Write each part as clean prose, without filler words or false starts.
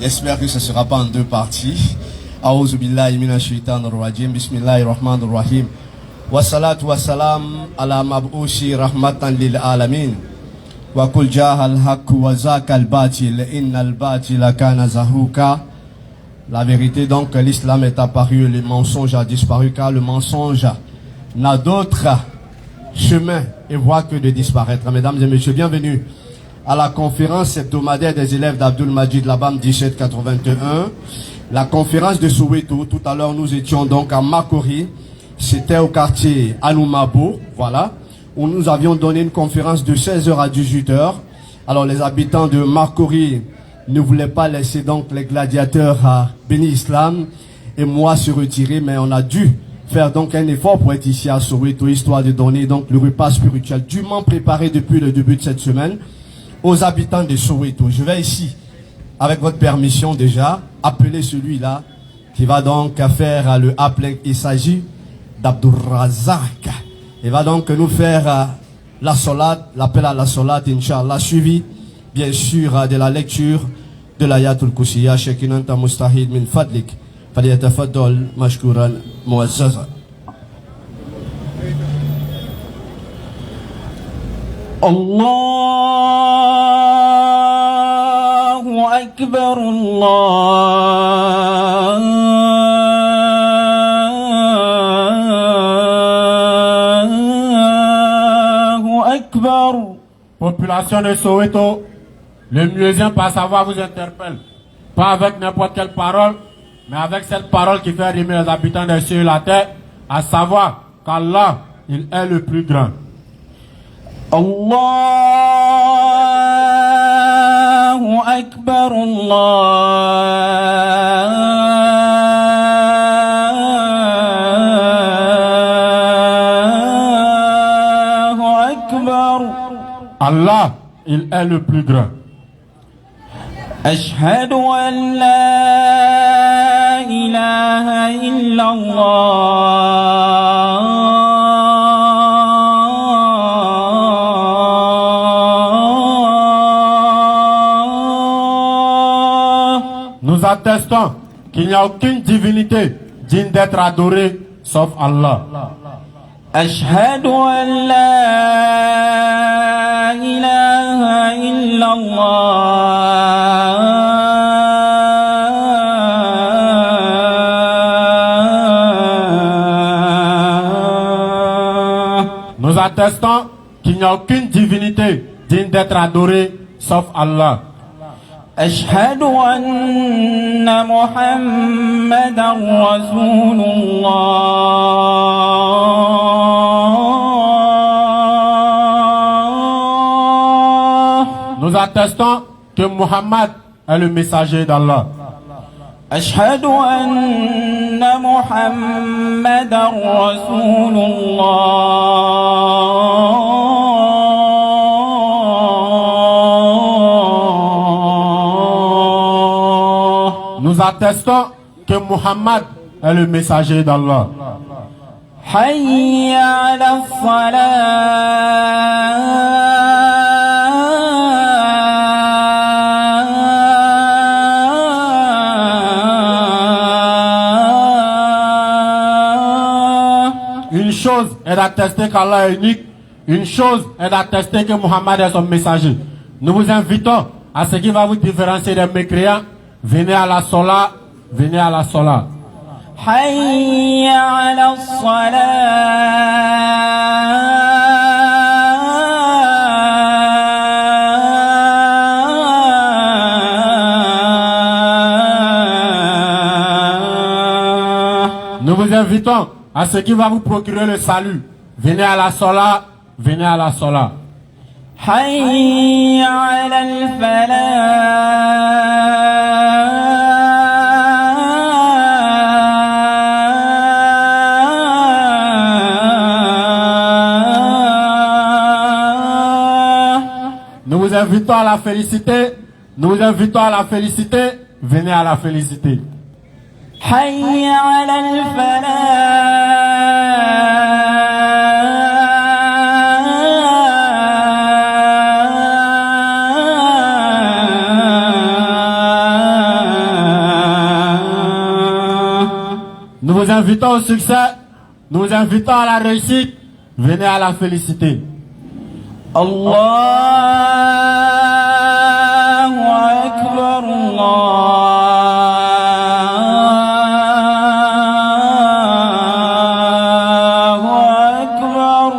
J'espère que ce ne sera pas en deux parties. A'udhu billahi minash shaitanir rajim. Bismillahir rahmanir rahim. Wassalatu wassalam ala mab'ushi rahmatan lil alamin. Wa kul jahal haqq wa zakal batil innal batila kana zahuka. La vérité donc, l'islam est apparu, le mensonge a disparu, car le mensonge n'a d'autre chemin et voie que de disparaître. Mesdames et messieurs, bienvenue à la conférence hebdomadaire des élèves d'Abdul Majid Labam 1781. La conférence de Soweto, tout à l'heure nous étions donc à Makori, c'était au quartier Anoumabo, voilà, où nous avions donné une conférence de 16h à 18h. Alors les habitants de Makori ne voulaient pas laisser donc les gladiateurs à Béni Islam et moi se retirer, mais on a dû faire donc un effort pour être ici à Soweto, histoire de donner donc le repas spirituel dûment préparé depuis le début de cette semaine aux habitants de Soweto. Je vais ici, avec votre permission déjà, appeler celui-là qui va donc faire le appel. Il s'agit d'Abdurrazak. Il va donc nous faire la salat, l'appel à la salat, Inch'Allah, suivi bien sûr de la lecture de l'Ayatul Kursiya. Shekinanta mustahid min fadlik. Faliyatafaddal mashkuran muazzaza. Allahu Akbar, Allahu Akbar. Population de Soweto, le musicien par sa voix vous interpelle. Pas avec n'importe quelle parole, mais avec cette parole qui fait rimer les habitants des cieux et la terre, à savoir qu'Allah, il est le plus grand. Allahu Akbar, Allahu Akbar. Allah, il est le plus grand. Ashhadu an la ilaha illallah. Nous attestons qu'il n'y a aucune divinité digne d'être adorée sauf Allah. Ashhadu an la ilaha illallah. Nous attestons qu'il n'y a aucune divinité digne d'être adorée sauf Allah. Ashhadu anna Muhammadan Rasulullah. Nous attestons que Muhammad est le messager d'Allah. Ashhadu anna Muhammadan Rasulullah. Nous attestons que Muhammad est le messager d'Allah. Hayya ala salah. Une chose est d'attester qu'Allah est unique. Une chose est d'attester que Muhammad est son messager. Nous vous invitons à ce qui va vous différencier des mécréants. Venez à la sola, venez à la sola. Hayya ala salah. Nous vous invitons à ce qui va vous procurer le salut. Venez à la sola, venez à la sola. Hayya ala al-falah. Nous vous invitons à la félicité. Nous vous invitons à la félicité. Venez à la félicité. Hayya ala al-falah. nous invitons au succès, nous invitons à la réussite, venez à la féliciter. Allahu Akbar, Allahu Akbar.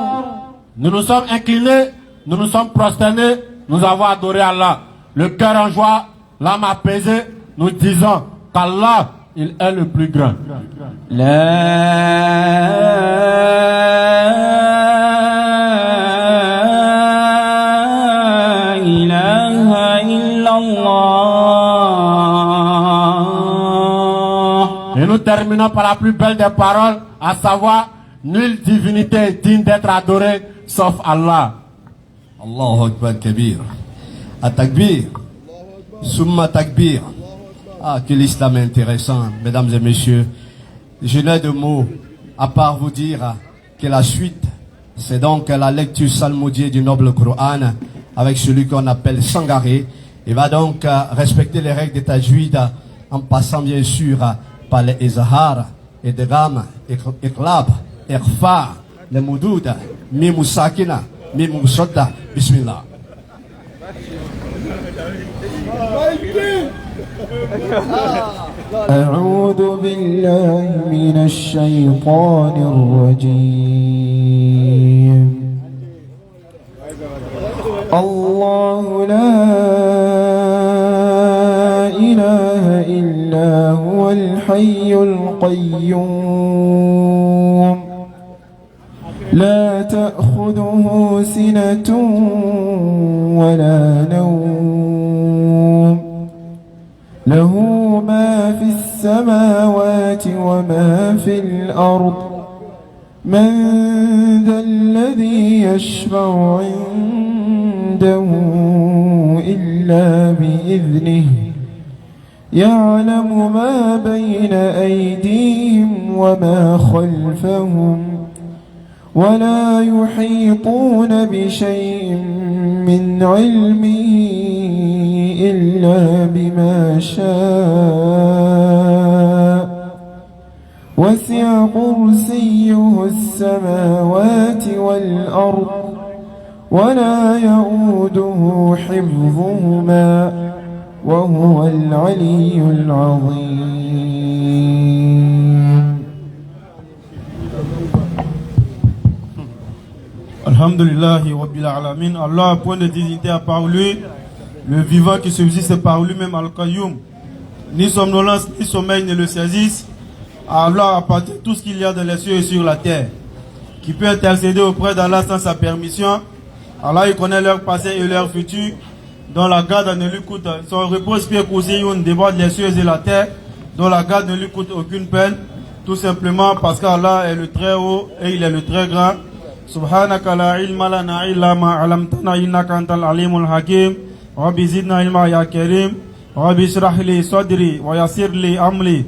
Nous nous sommes inclinés, nous nous sommes prosternés, nous avons adoré Allah. Le cœur en joie, l'âme apaisée, nous disons qu'Allah, il est le plus grand. La ilaha illallah. Et nous terminons par la plus belle des paroles, à savoir, nulle divinité est digne d'être adorée, sauf Allah. Allahu Akbar Kabir. At-Takbir. Summa Takbir. Ah, que l'islam est intéressant, mesdames et messieurs. Je n'ai de mots à part vous dire que la suite, c'est donc la lecture salmodiée du noble Coran avec celui qu'on appelle Sangaré. Il va donc respecter les règles de Tajwid en passant bien sûr par les Izhar, Idgham, Iqlab, Ikhfa, les Moudoud, Mim Sakina, Mim Musadda. Bismillah. أعوذ بالله من الشيطان الرجيم. الله لا إله إلا هو الحي القيوم لا تأخذه سنة ولا نوم له ما في السماوات وما في الأرض من ذا الذي يشفع عنده إلا بإذنه يعلم ما بين أيديهم وما خلفهم ولا يحيطون بشيء من علمه إلا بما شاء وسع كرسيه السماوات والأرض ولا يؤوده حفظهما وهو العلي العظيم. Alhamdulillahi Rabbil Alamin. Allah a point de dignité à part lui, le vivant qui subsiste par lui-même Al-Qayyum. Ni somnolence, ni sommeil ne le saisissent. À Allah appartient tout ce qu'il y a dans les cieux et sur la terre. Qui peut intercéder auprès d'Allah sans sa permission. Allah il connaît leur passé et leur futur. Dont la garde ne lui coûte, son repose-pied cousin déborde les cieux et la terre. Dont la garde ne lui coûte aucune peine. Tout simplement parce qu'Allah est le très haut et il est le très grand. Subhanaka la ilma lana illa ma alamtana innaka antal alimul hakim. Rabbi zidna ilma ya karim. Rabbi shrah li sadri wa yassir li amri.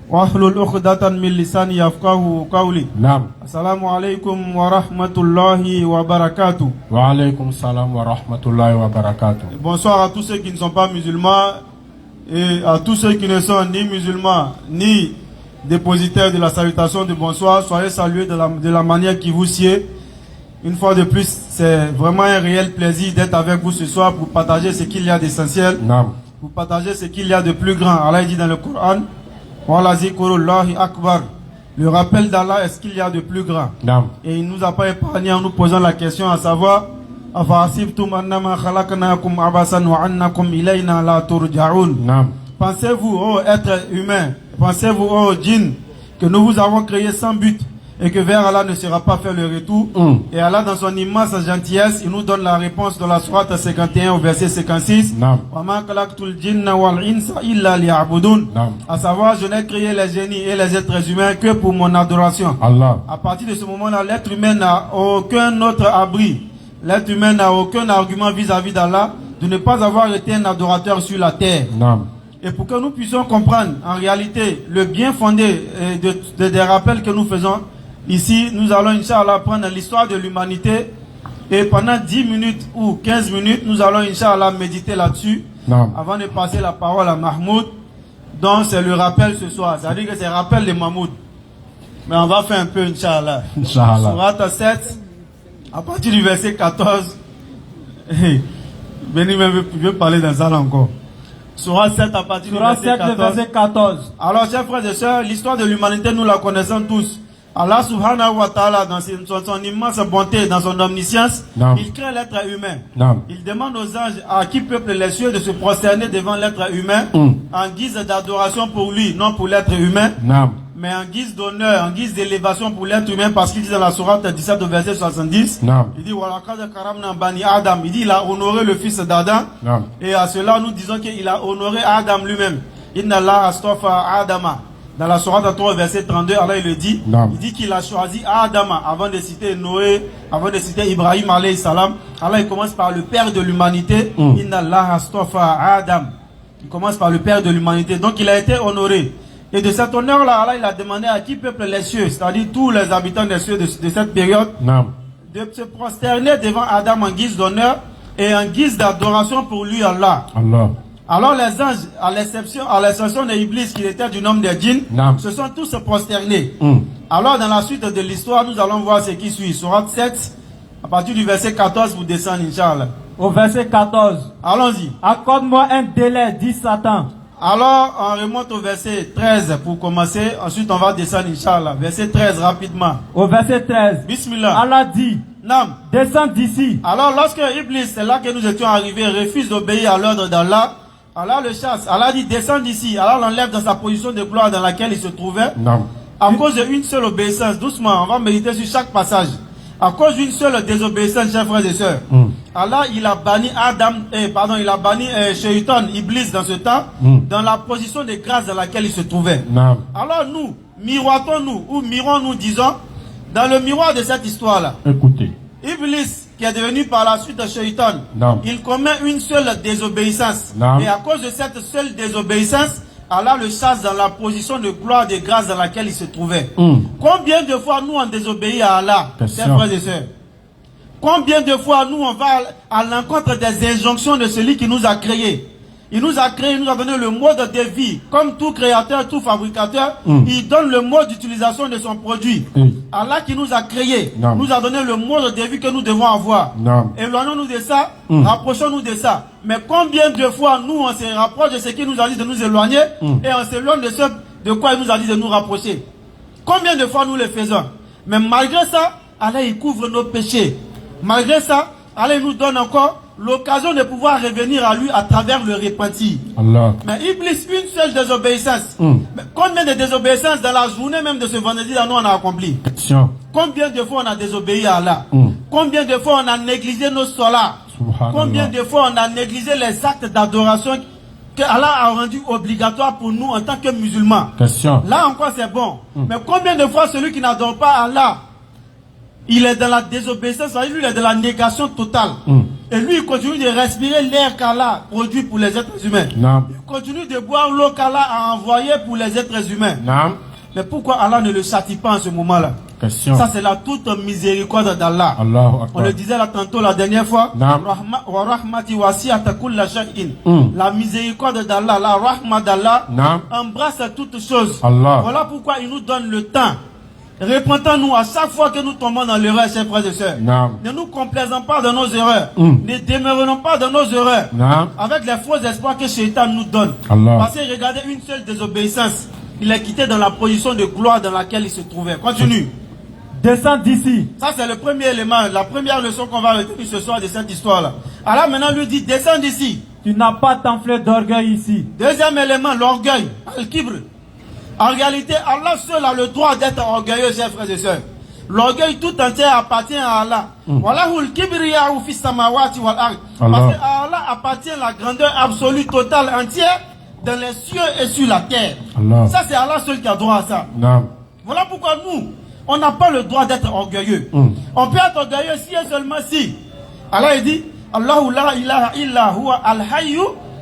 Wahlul uqdatan min lisani yafqahu qawli. Naam. Assalamu alaikum wa rahmatullahi wa barakatuh. Wa alaykum salam wa rahmatullahi wa barakatuh. Bonsoir à tous ceux qui ne sont pas musulmans et à tous ceux qui ne sont ni musulmans ni dépositaires de la salutation de bonsoir. Soyez salués de la manière qui vous sied. Une fois de plus, c'est vraiment un réel plaisir d'être avec vous ce soir pour partager ce qu'il y a d'essentiel, pour partager ce qu'il y a de plus grand. Allah dit dans le Coran, Wala zikrullahi akbar. Le rappel d'Allah est ce qu'il y a de plus grand. Et il ne nous a pas épargné en nous posant la question à savoir, Afa'asibtum annama khalaqnakum abasan wa annakum ilayna la turja'un. Pensez-vous, ô être humain, pensez-vous, ô djinn, que nous vous avons créé sans but et que vers Allah ne sera pas fait le retour. Et Allah, dans son immense gentillesse, il nous donne la réponse de la sourate 51 au verset 56. À savoir, je n'ai créé les génies et les êtres humains que pour mon adoration. Allah. À partir de ce moment-là, l'être humain n'a aucun autre abri. L'être humain n'a aucun argument vis-à-vis d'Allah de ne pas avoir été un adorateur sur la terre. Et pour que nous puissions comprendre en réalité le bien fondé des rappels que nous faisons, ici nous allons Inch'Allah prendre l'histoire de l'humanité et pendant 10 minutes ou 15 minutes, nous allons Inch'Allah méditer là-dessus avant de passer la parole à Mahmoud, dont c'est le rappel ce soir. C'est-à-dire que c'est le rappel de Mahmoud. Mais on va faire un peu, Inch'Allah. Inch'Allah. Sourate 7, à partir du verset 14. Béni veut parler dans ça encore. Sourate 7 à partir du Surah verset 7, 14. le verset 14. Alors, chers frères et sœurs, l'histoire de l'humanité, nous la connaissons tous. Allah subhanahu wa ta'ala, dans son immense bonté, dans son omniscience, Non. il crée l'être humain. Non. Il demande aux anges à qui peuple les cieux de se prosterner devant l'être humain en guise d'adoration pour lui, non pour l'être humain, Non. mais en guise d'honneur, en guise d'élévation pour l'être humain, parce qu'il dit dans la sourate 17 au verset 70, Non. il dit Walaqad karamna bani Adam, il dit il a honoré le fils d'Adam, Non. et à cela nous disons qu'il a honoré Adam lui-même. Inna Allah astafa Adama. Dans la sourate 3 verset 32, Allah il le dit, Non. il dit qu'il a choisi Adama avant de citer Noé, avant de citer Ibrahim alayhi salam. Allah il commence par le père de l'humanité, Inna Allah astafa Adam. Il commence par le père de l'humanité, donc il a été honoré. Et de cet honneur-là, Allah il a demandé à qui peuple les cieux, c'est-à-dire tous les habitants des cieux de cette période, Non. de se prosterner devant Adam en guise d'honneur et en guise d'adoration pour lui, Allah. Allah. Alors les anges, à l'exception des Iblis qui était du nombre des djinns, Non. se sont tous prosternés. Alors dans la suite de l'histoire, nous allons voir ce qui suit. Sourate 7, à partir du verset 14 pour descendre, Inch'Allah. Au verset 14. Allons-y. Accorde-moi un délai, dit Satan. Alors on remonte au verset 13 pour commencer. Ensuite on va descendre, Inch'Allah. Verset 13 rapidement. Au verset 13. Bismillah. Allah dit, Nam. descends d'ici. Alors lorsque Iblis, c'est là que nous étions arrivés, refuse d'obéir à l'ordre d'Allah, Allah le chasse. Allah dit descends d'ici. Allah l'enlève dans sa position de gloire dans laquelle il se trouvait. Non. À cause d'une seule obéissance. Doucement, on va méditer sur chaque passage. À cause d'une seule désobéissance, chers frères et sœurs. Allah, il a banni il a banni Shaitan, Iblis dans ce temps, dans la position de grâce dans laquelle il se trouvait. Non. Alors nous, miroitons-nous, ou mirons-nous, disons, dans le miroir de cette histoire-là. Écoutez. Iblis, qui est devenu par la suite de Shaitan, Non. il commet une seule désobéissance. Non. Et à cause de cette seule désobéissance, Allah le chasse dans la position de gloire, de grâce dans laquelle il se trouvait. Combien de fois nous on désobéit à Allah, chers frères et sœurs? Combien de fois nous on va à l'encontre des injonctions de celui qui nous a créés? Il nous a créé, il nous a donné le mode de vie. Comme tout créateur, tout fabricateur, il donne le mode d'utilisation de son produit. Allah qui nous a créé, nous a donné le mode de vie que nous devons avoir. Éloignons-nous de ça, rapprochons-nous de ça. Mais combien de fois nous on se rapproche de ce qu'il nous a dit de nous éloigner et on s'éloigne de ce de quoi il nous a dit de nous rapprocher? Combien de fois nous le faisons? Mais malgré ça, Allah il couvre nos péchés. Malgré ça, Allah nous donne encore l'occasion de pouvoir revenir à lui à travers le repentir. Allah. Mais Iblis, une seule désobéissance. Mais combien de désobéissances dans la journée même de ce vendredi là nous on a accompli? Question. Combien de fois on a désobéi à Allah? Combien de fois on a négligé nos solats? Combien de fois on a négligé les actes d'adoration que Allah a rendu obligatoire pour nous en tant que musulmans? Question. Là encore c'est bon. Mais combien de fois celui qui n'adore pas Allah, il est dans la désobéissance, lui il est dans la négation totale. Et lui il continue de respirer l'air qu'Allah produit pour les êtres humains. Non. Il continue de boire l'eau qu'Allah a envoyée pour les êtres humains. Non. Mais pourquoi Allah ne le châtie pas en ce moment-là? Question. Ça c'est la toute miséricorde d'Allah. Allahu On Akbar. le disait là tantôt la dernière fois. Non. Wa rahmati wasi'at kulla shay'in. La miséricorde d'Allah, la rahma d'Allah Non. embrasse toutes choses. Allah. Voilà pourquoi il nous donne le temps. Repentons-nous à chaque fois que nous tombons dans l'erreur, chers frères et sœurs. Non. Ne nous complaisons pas dans nos erreurs. Ne demeurons pas dans nos erreurs. Non. Avec les faux espoirs que Shaitan nous donne. Allah. Parce que regardez une seule désobéissance. Il est quitté dans la position de gloire dans laquelle il se trouvait. Continue. Descends d'ici. Ça c'est le premier élément, la première leçon qu'on va retenir ce soir de cette histoire-là. Alors maintenant lui dit, descends d'ici. Tu n'as pas t'enfler d'orgueil ici. Deuxième élément, l'orgueil, al-kibr. En réalité, Allah seul a le droit d'être orgueilleux, chers frères et sœurs. L'orgueil tout entier appartient à Allah. Wallahul kibriya'u fis samawati wal ard. Parce que à Allah appartient la grandeur absolue, totale, entière dans les cieux et sur la terre. Allah. Ça c'est Allah seul qui a droit à ça. Non. Voilà pourquoi nous, on n'a pas le droit d'être orgueilleux. On peut être orgueilleux si et seulement si. Allah dit, Allahu la ilaha illa huwa al-hayyu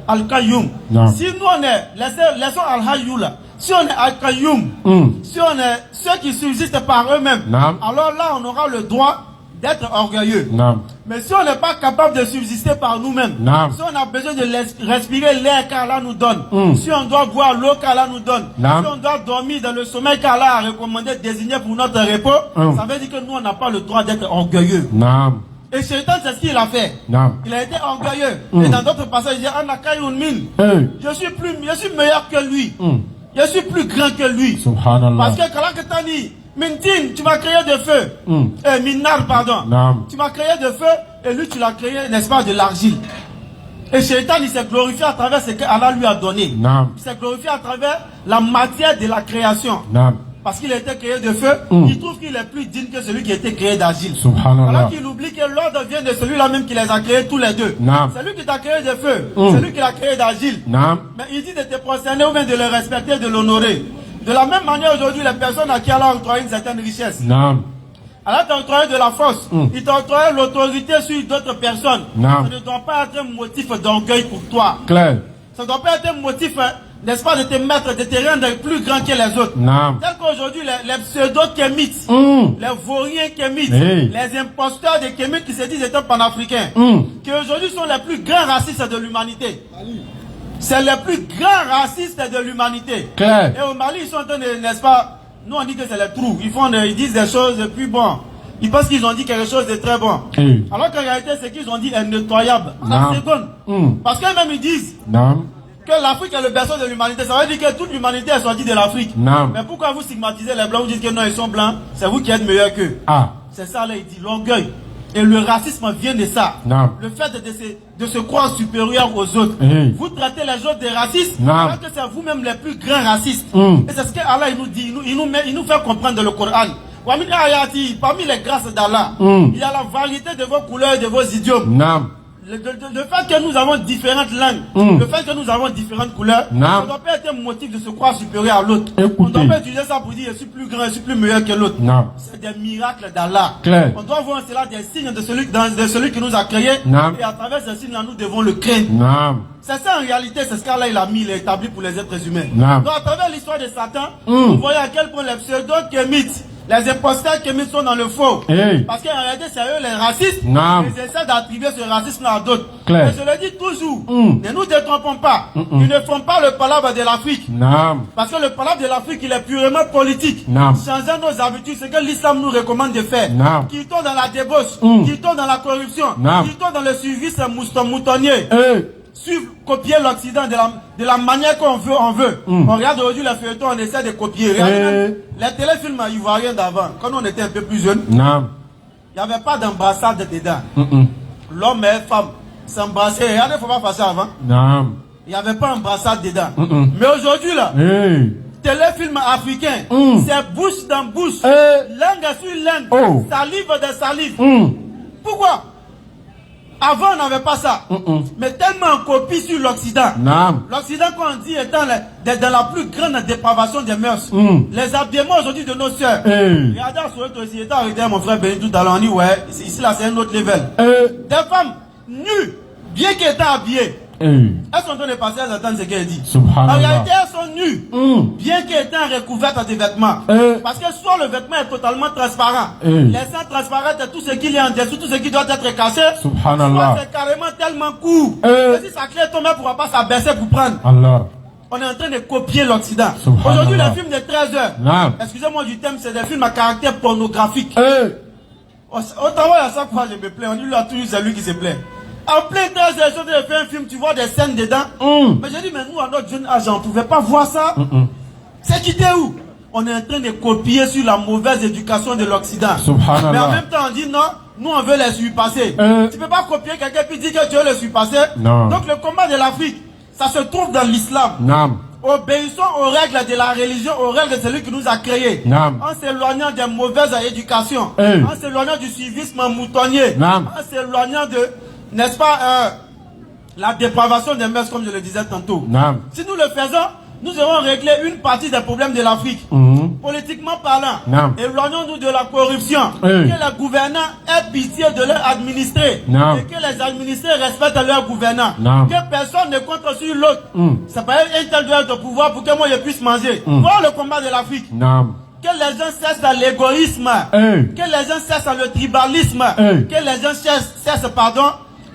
al-qayyum. Si nous on est, laissons al-hayyu là. Si on est al-qayyum, si on est ceux qui subsistent par eux-mêmes, alors là on aura le droit d'être orgueilleux. Naam. Mais si on n'est pas capable de subsister par nous-mêmes, Naam. si on a besoin de respirer l'air qu'Allah nous donne, Mm. si on doit boire l'eau qu'Allah nous donne, Naam. si on doit dormir dans le sommeil qu'Allah a recommandé, désigné pour notre repos, Mm. ça veut dire que nous, on n'a pas le droit d'être orgueilleux. Naam. Et Shaitan, c'est ce qu'il a fait. Naam. Il a été orgueilleux. Mm. Et dans d'autres passages, il dit, Ana khayrun min. Hey. Je suis meilleur que lui. Mm. Je suis plus grand que lui. Subhanallah. Parce que Kalakatani, Mintin, tu m'as créé de feu. Mm. Minar, pardon. Naam. Tu m'as créé de feu et lui, tu l'as créé, n'est-ce pas, de l'argile. Et Shaitan, il s'est glorifié à travers ce qu'Allah lui a donné. Naam. Il s'est glorifié à travers la matière de la création. Naam. Parce qu'il a été créé de feu, Mm. il trouve qu'il est plus digne que celui qui a été créé d'argile. Subhanallah. Alors qu'il oublie que l'ordre vient de celui-là même qui les a créés tous les deux. Naam. Celui qui t'a créé de feu, Mm. celui qui l'a créé d'argile. Naam. Mais il dit de te prosterner ou bien de le respecter, de l'honorer. De la même manière aujourd'hui, les personnes à qui Allah a octroyé une certaine richesse. Naam. Allah t'a octroyé de la force. Mm. Il t'a octroyé l'autorité sur d'autres personnes. Naam. Ça ne doit pas être un motif d'orgueil pour toi. Clair. Ça ne doit pas être un motif, n'est-ce pas, de te mettre, de te rendre plus grand que les autres. Naam. Tel qu'aujourd'hui, les pseudo-kémites, Mm. les vauriens kémites, Hey. les imposteurs de kémites qui se disent étant panafricains, Mm. qui aujourd'hui sont les plus grands racistes de l'humanité. C'est les plus grands racistes de l'humanité. Clair. Et au Mali, ils sont en train de, n'est-ce pas, nous on dit que c'est les trous. Ils disent des choses de plus bon. Ils pensent qu'ils ont dit quelque chose de très bon. Hey. Alors qu'en réalité, ce qu'ils ont dit est nettoyable. Non. En seconde. Mm. Parce qu'eux-mêmes, ils disent Naam. que l'Afrique est le berceau de l'humanité. Ça veut dire que toute l'humanité est sortie de l'Afrique. Non. Mais pourquoi vous stigmatisez les blancs? Vous dites que non, ils sont blancs. C'est vous qui êtes meilleurs qu'eux. Ah. C'est ça, là, il dit l'orgueil. Et le racisme vient de ça. Non. Le fait de se croire supérieur aux autres. Hey. Vous traitez les autres des racistes, Non. alors que c'est vous-même les plus grands racistes. Mm. Et c'est ce que Allah il nous dit. Il nous fait comprendre dans le Coran. Wamin ayati, parmi les grâces d'Allah, Mm. il y a la variété de vos couleurs et de vos idiomes. Naam. Le fait que nous avons différentes langues, Mm. le fait que nous avons différentes couleurs, Non. ça ne doit pas être un motif de se croire supérieur à l'autre. Écoutez. On ne doit pas utiliser ça pour dire je suis plus grand, je suis plus meilleur que l'autre. Non. C'est des miracles d'Allah. Clair. On doit voir cela des signes de celui qui nous a créés. Non. Et à travers ces signes-là, nous devons le craindre. Naam. C'est ça en réalité, c'est ce qu'Allah il a mis, il a établi pour les êtres humains. Non. Donc à travers l'histoire de Satan, Mm. vous voyez à quel point les pseudo-kémites, les imposteurs kémites sont dans le faux. Hey. Parce qu'en réalité, c'est eux les racistes. Non. Ils essaient d'attribuer ce racisme à d'autres. Clair. Et je le dis toujours, Mm. ne nous détrompons pas. Mm-mm. Ils ne font pas le palabre de l'Afrique. Naam. Parce que le palabre de l'Afrique, il est purement politique. Non. Changer nos habitudes, c'est que l'islam nous recommande de faire. Non. Quittons dans la débauche, Mm. quittons dans la corruption, Non. quittons dans le service moutonnier. Hey. Suivre, copier l'Occident de la manière qu'on veut, on veut. Mm. On regarde aujourd'hui les feuilletons, on essaie de copier. Regardez même les téléfilms ivoiriens d'avant, quand on était un peu plus jeune, Naam. il n'y avait pas d'embrassade dedans. Mm-mm. L'homme et la femme s'embrassaient. Regardez, il ne faut pas faire ça avant. Naam. Il n'y avait pas d'embrassade dedans. Mm-mm. Mais aujourd'hui, là, Hey. téléfilm africain, Mm. c'est bouche dans bouche, Eh. langue sur langue, Oh. salive de salive. Mm. Pourquoi? Avant, on n'avait pas ça. Mm-mm. Mais tellement on copie sur l'Occident. Naam. L'Occident, qu'on dit, est dans la plus grande dépravation des mœurs. Mm. Les habillements aujourd'hui de nos sœurs. Hey. Regardez à Soweto aussi, j'étais avec mon frère Béni tout à l'heure, on dit, ouais, ici là, c'est un autre level. Hey. Des femmes nues, bien qu'elles étaient habillées, Hey. elles sont en train de passer à entendre ce qu'elle dit. En Subhanallah. réalité, elles sont nues. Mm. Bien qu'elles étaient recouvertes de vêtements. Parce que soit le vêtement est totalement transparent, laissant transparaître tout ce qu'il y a en dessous, tout ce qui doit être caché, Subhanallah. soit c'est carrément tellement court, Eh. que si sa clé tombe, elle ne pourra pas s'abaisser pour prendre. Allah. On est en train de copier l'Occident. Subhanallah. Aujourd'hui, les films de 13 heures, Naam. excusez-moi du thème, c'est des films à caractère pornographique. Hey. Au travail, à chaque fois, je me plains. On dit, là, toujours, c'est lui qui se plaint. En plein 13 heures, je de faire un film, tu vois des scènes dedans. Mm. Mais j'ai dit, mais nous, à notre jeune âge, on ne pouvait pas voir ça. Mm-mm. C'est quitté où? On est en train de copier sur la mauvaise éducation de l'Occident. Subhanallah. Mais en même temps, on dit non, nous on veut les surpasser. Tu ne peux pas copier quelqu'un puis dire que tu veux les surpasser. Non. Donc le combat de l'Afrique, ça se trouve dans l'islam. Naam. Obéissons aux règles de la religion, aux règles de celui qui nous a créés. Naam. En s'éloignant des mauvaises éducations. Hey. En s'éloignant du suivisme moutonnier. Naam. En s'éloignant de, n'est-ce pas, la dépravation des mœurs, comme je le disais tantôt. Naam. Si nous le faisons, nous allons régler une partie des problèmes de l'Afrique. Mm. Politiquement parlant, Non. éloignons-nous de la corruption. Hey. Que les gouvernants aient pitié de leurs administrés. Non. Et que les administrés respectent leurs gouvernants. Non. Que personne ne compte sur l'autre. Mm. C'est pas un tel doit être au pouvoir pour que moi je puisse manger. Mm. Voilà le combat de l'Afrique. Naam. Que les gens cessent dans l'égoïsme. Hey. Que les gens cessent dans le tribalisme. Hey. Que les gens cessent,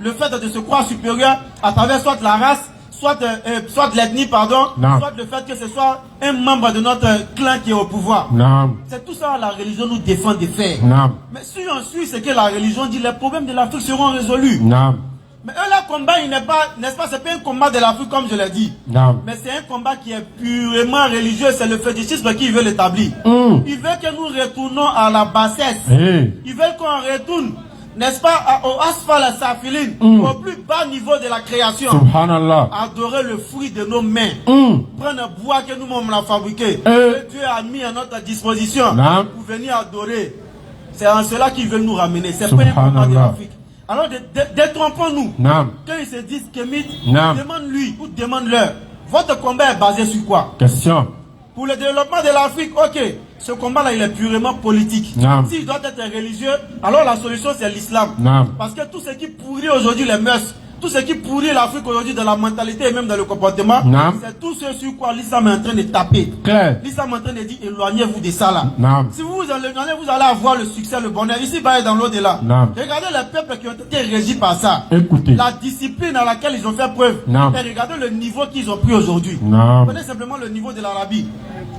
le fait de se croire supérieur à travers soit la race, soit de l'ethnie, pardon, Non. soit le fait que ce soit un membre de notre clan qui est au pouvoir. Non. C'est tout ça la religion nous défend de faire. Non. Mais si on suit ce que la religion dit, les problèmes de l'Afrique seront résolus. Non. Mais eux, leur combat, il n'est pas, n'est-ce pas, c'est pas un combat de l'Afrique comme je l'ai dit. Non. Mais c'est un combat qui est purement religieux, c'est le fétichisme qui veut l'établir. Ils veulent que nous retournons à la bassesse. Hey. Ils veulent qu'on retourne, n'est-ce pas, au asphalt safiline, au plus bas niveau de la création. Subhanallah. Adorer le fruit de nos mains. Prendre un bois que nous-mêmes l'avons fabriqué. Que Dieu a mis à notre disposition Non. pour venir adorer. C'est en cela qu'ils veulent nous ramener. C'est pas un combat de Subhanallah. l'Afrique. Alors détrompons-nous. Non. Quand ils se disent kémites, Non. demande-lui ou demande-leur. Votre combat est basé sur quoi? Question. Pour le développement de l'Afrique, ok. Ce combat-là, il est purement politique. Non. S'il doit être religieux, alors la solution, c'est l'islam. Non. Parce que tout ce qui pourrit aujourd'hui les mœurs, tout ce qui pourrit l'Afrique aujourd'hui dans la mentalité et même dans le comportement, Non. c'est tout ce sur quoi l'islam est en train de taper. Clair. L'islam est en train de dire, éloignez-vous de ça là. Non. Si vous vous éloignez, vous allez avoir le succès, le bonheur. Ici, bah, dans l'au-delà. Non. Regardez les peuples qui ont été régis par ça. Écoutez. La discipline à laquelle ils ont fait preuve. Non. Et regardez le niveau qu'ils ont pris aujourd'hui. Non. Prenez simplement le niveau de l'Arabie.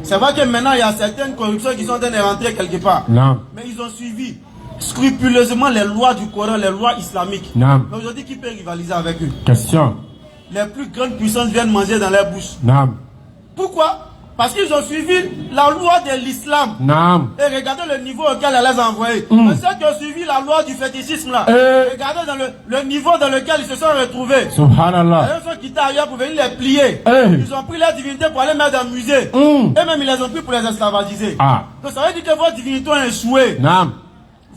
C'est vrai que maintenant, il y a certaines corruptions qui sont en train de rentrer quelque part. Non. Mais ils ont suivi scrupuleusement les lois du Coran, les lois islamiques. Non. Mais aujourd'hui, qui peut rivaliser avec eux? Question. Les plus grandes puissances viennent manger dans leur bouche. Non. Pourquoi? Parce qu'ils ont suivi la loi de l'islam. Non. Et regardez le niveau auquel elle les a envoyés. Mais ceux qui ont suivi la loi du fétichisme là, regardez dans le niveau dans lequel ils se sont retrouvés. Subhanallah. Ils sont quittés ailleurs pour venir les plier. Ils ont pris leur divinité pour aller mettre dans le musée. Et même ils les ont pris pour les esclavagiser. Ah. Donc ça veut dire que vos divinités ont échoué. Non.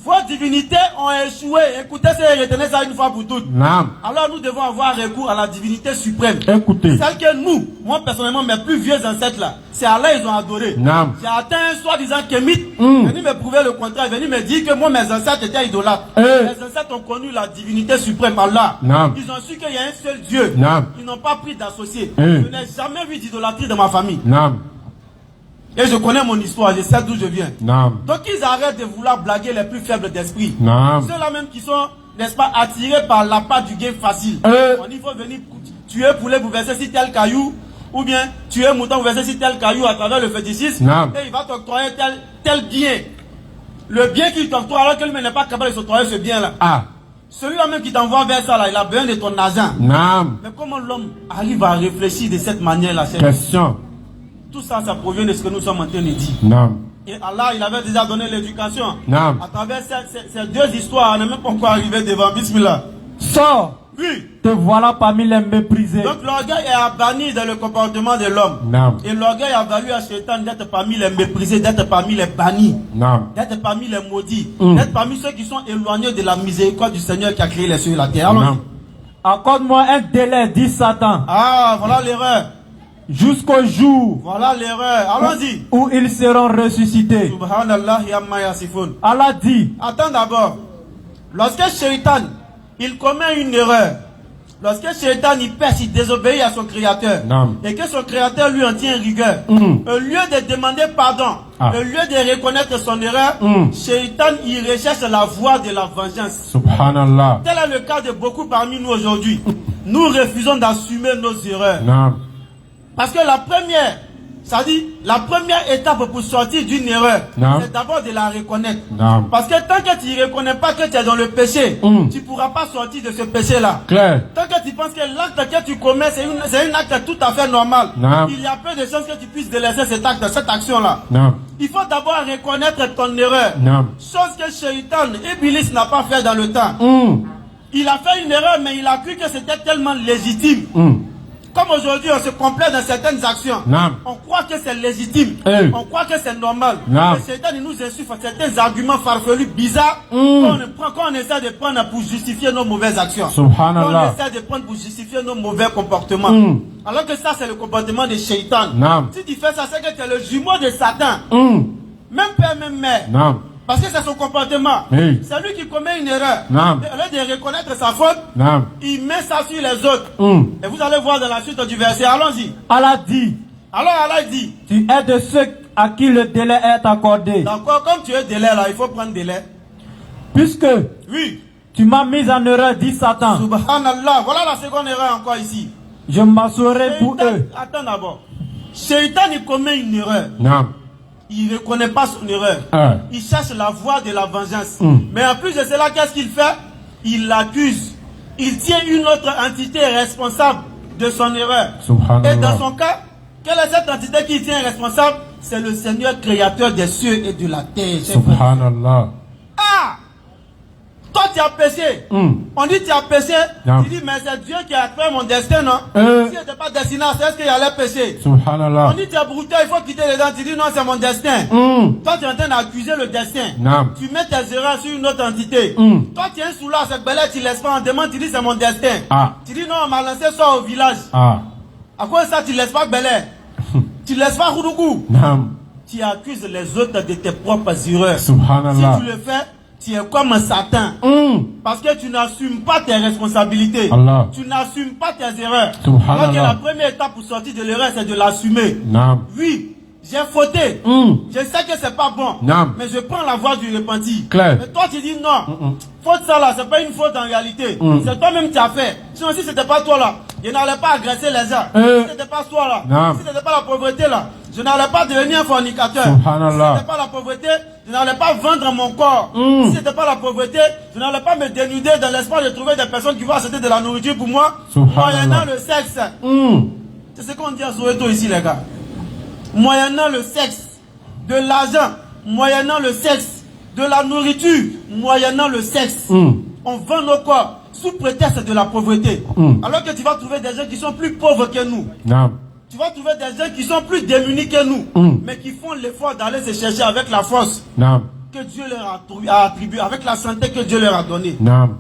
Vos divinités ont échoué. Écoutez ça et retenez ça une fois pour toutes. Non. Alors nous devons avoir recours à la divinité suprême. Écoutez. Celle que nous, moi personnellement, mes plus vieux ancêtres là, c'est Allah ils ont adoré. Non. J'ai atteint un soi-disant kémite, venu me prouver le contraire, venu me dire que moi mes ancêtres étaient idolâtres. Les ancêtres ont connu la divinité suprême, Allah. Non. Ils ont su qu'il y a un seul Dieu. Non. Ils n'ont pas pris d'associé. Je n'ai jamais vu d'idolâtrie dans ma famille. Non. Et je connais mon histoire, je sais d'où je viens. Non. Donc ils arrêtent de vouloir blaguer les plus faibles d'esprit. Non. Ceux-là même qui sont, n'est-ce pas, attirés par l'appât du gain facile. Il faut venir tuer poulet pour verser si tel caillou, ou bien tuer mouton pour verser si tel caillou à travers le fétichisme. Non. Et il va t'octroyer tel bien. Le bien qu'il t'octroie alors que lui n'est pas capable de s'octroyer ce bien-là. Ah. Celui-là même qui t'envoie vers ça là, il a besoin de ton argent. Non. Mais comment l'homme arrive à réfléchir de cette manière-là? Question. Tout ça, ça provient de ce que nous sommes en train de dire. Non. Et Allah, il avait déjà donné l'éducation. Non. À travers ces deux histoires, on n'est même pas encore arrivé devant. Bismillah. Sors, Oui. te voilà parmi les méprisés. Donc l'orgueil est banni dans le comportement de l'homme. Non. Et l'orgueil a valu à Shaitan d'être parmi les méprisés, d'être parmi les bannis, Non. d'être parmi les maudits, d'être parmi ceux qui sont éloignés de la miséricorde du Seigneur qui a créé les cieux et la terre. Non. Accorde-moi un délai, dit Satan, Ah, voilà l'erreur. jusqu'au jour Voilà l'erreur. Allons-y. où ils seront ressuscités. Subhanallah yamma yasifun. Allah dit, Attends d'abord. Lorsque Shaitan, il commet une erreur, lorsque Shaitan, il pêche, il désobéit à son créateur, Non. et que son créateur lui en tient rigueur, au lieu de demander pardon, au lieu de reconnaître son erreur, Shaitan, il recherche la voie de la vengeance. Subhanallah. Tel est le cas de beaucoup parmi nous aujourd'hui. Nous refusons d'assumer nos erreurs. Non. Parce que la première étape pour sortir d'une erreur, Non. c'est d'abord de la reconnaître. Non. Parce que tant que tu ne reconnais pas que tu es dans le péché, tu ne pourras pas sortir de ce péché-là. Clair. Tant que tu penses que l'acte que tu commets, c'est un acte tout à fait normal, Non. il y a peu de chances que tu puisses délaisser cet acte, cette action-là. Non. Il faut d'abord reconnaître ton erreur. Non. Chose que Shaitan, Iblis n'a pas fait dans le temps. Il a fait une erreur, mais il a cru que c'était tellement légitime. Comme aujourd'hui, on se complaît dans certaines actions. Non. On croit que c'est légitime. On croit que c'est normal. Non. Le Satan il nous insuffle certains arguments farfelus, bizarres, qu'on essaie de prendre pour justifier nos mauvaises actions. Subhanallah. Qu'on essaie de prendre pour justifier nos mauvais comportements. Alors que ça, c'est le comportement de Shaitan. Non. Si tu fais ça, c'est que tu es le jumeau de Satan. Même père, même mère. Non. Parce que c'est son comportement. Oui. C'est lui qui commet une erreur. Non. Et au lieu de reconnaître sa faute, Non. il met ça sur les autres. Et vous allez voir dans la suite du verset. Allons-y. Allah dit, Alors Allah dit, tu es de ceux à qui le délai est accordé. D'accord, comme tu es délai là, il faut prendre délai. Puisque Oui. tu m'as mis en erreur, dit Satan, Subhanallah. Voilà la seconde erreur encore ici. je m'assurerai pour Shaitan- eux. Attends d'abord. Shaitan, il commet une erreur. Naam. Il ne reconnaît pas son erreur. Ah. Il cherche la voie de la vengeance. Mais en plus de cela, qu'est-ce qu'il fait? Il l'accuse. Il tient une autre entité responsable de son erreur. Subhanallah. Et dans son cas, quelle est cette entité qui tient responsable? C'est le Seigneur créateur des cieux et de la terre. Subhanallah. Ah! Toi, tu as péché. On dit tu as péché. Non. Tu dis, mais c'est Dieu qui a fait mon destin, non? Si je n'étais pas destiné à ça, est-ce qu'il allait pécher? On Subhanallah. dit tu es brouté, il faut quitter les dents. Tu dis non, c'est mon destin. Toi, tu es en train d'accuser le destin. Naam. Tu mets tes erreurs sur une autre entité. Toi, tu es un soulard, c'est belé, tu laisses pas en demande, tu dis c'est mon destin. Ah. Tu dis non, on m'a lancé ça au village. Ah. À quoi ça, tu laisses pas belé? Tu laisses pas Roudougou. Naam. Tu accuses les autres de tes propres erreurs. Si Subhanallah. tu le fais, tu es comme un Satan. Parce que tu n'assumes pas tes responsabilités. Allah. Tu n'assumes pas tes erreurs. Subhanallah. Alors que la première étape pour sortir de l'erreur, c'est de l'assumer. Naam. Oui, j'ai fauté. Je sais que c'est pas bon. Naam. Mais je prends la voie du repenti. Clair. Mais toi, tu dis non. Faute ça là, c'est pas une faute en réalité. C'est toi-même qui as fait. Sinon, si c'était pas toi là, je n'allais pas agresser les gens. Si c'était pas toi là, Naam. si c'était pas la pauvreté là, je n'allais pas devenir un fornicateur. Subhanallah. Si c'était pas la pauvreté, je n'allais pas vendre mon corps. Si c'était pas la pauvreté, je n'allais pas me dénuder dans l'espoir de trouver des personnes qui vont acheter de la nourriture pour moi. Subhanallah. Moyennant le sexe. C'est ce qu'on dit à Soweto ici, les gars. Moyennant le sexe, de l'argent, moyennant le sexe, de la nourriture, moyennant le sexe. On vend nos corps sous prétexte de la pauvreté. Alors que tu vas trouver des gens qui sont plus pauvres que nous. Naam. Tu vas trouver des gens qui sont plus démunis que nous, mais qui font l'effort d'aller se chercher avec la force Naam. que Dieu leur a attribuée, avec la santé que Dieu leur a donnée. Naam.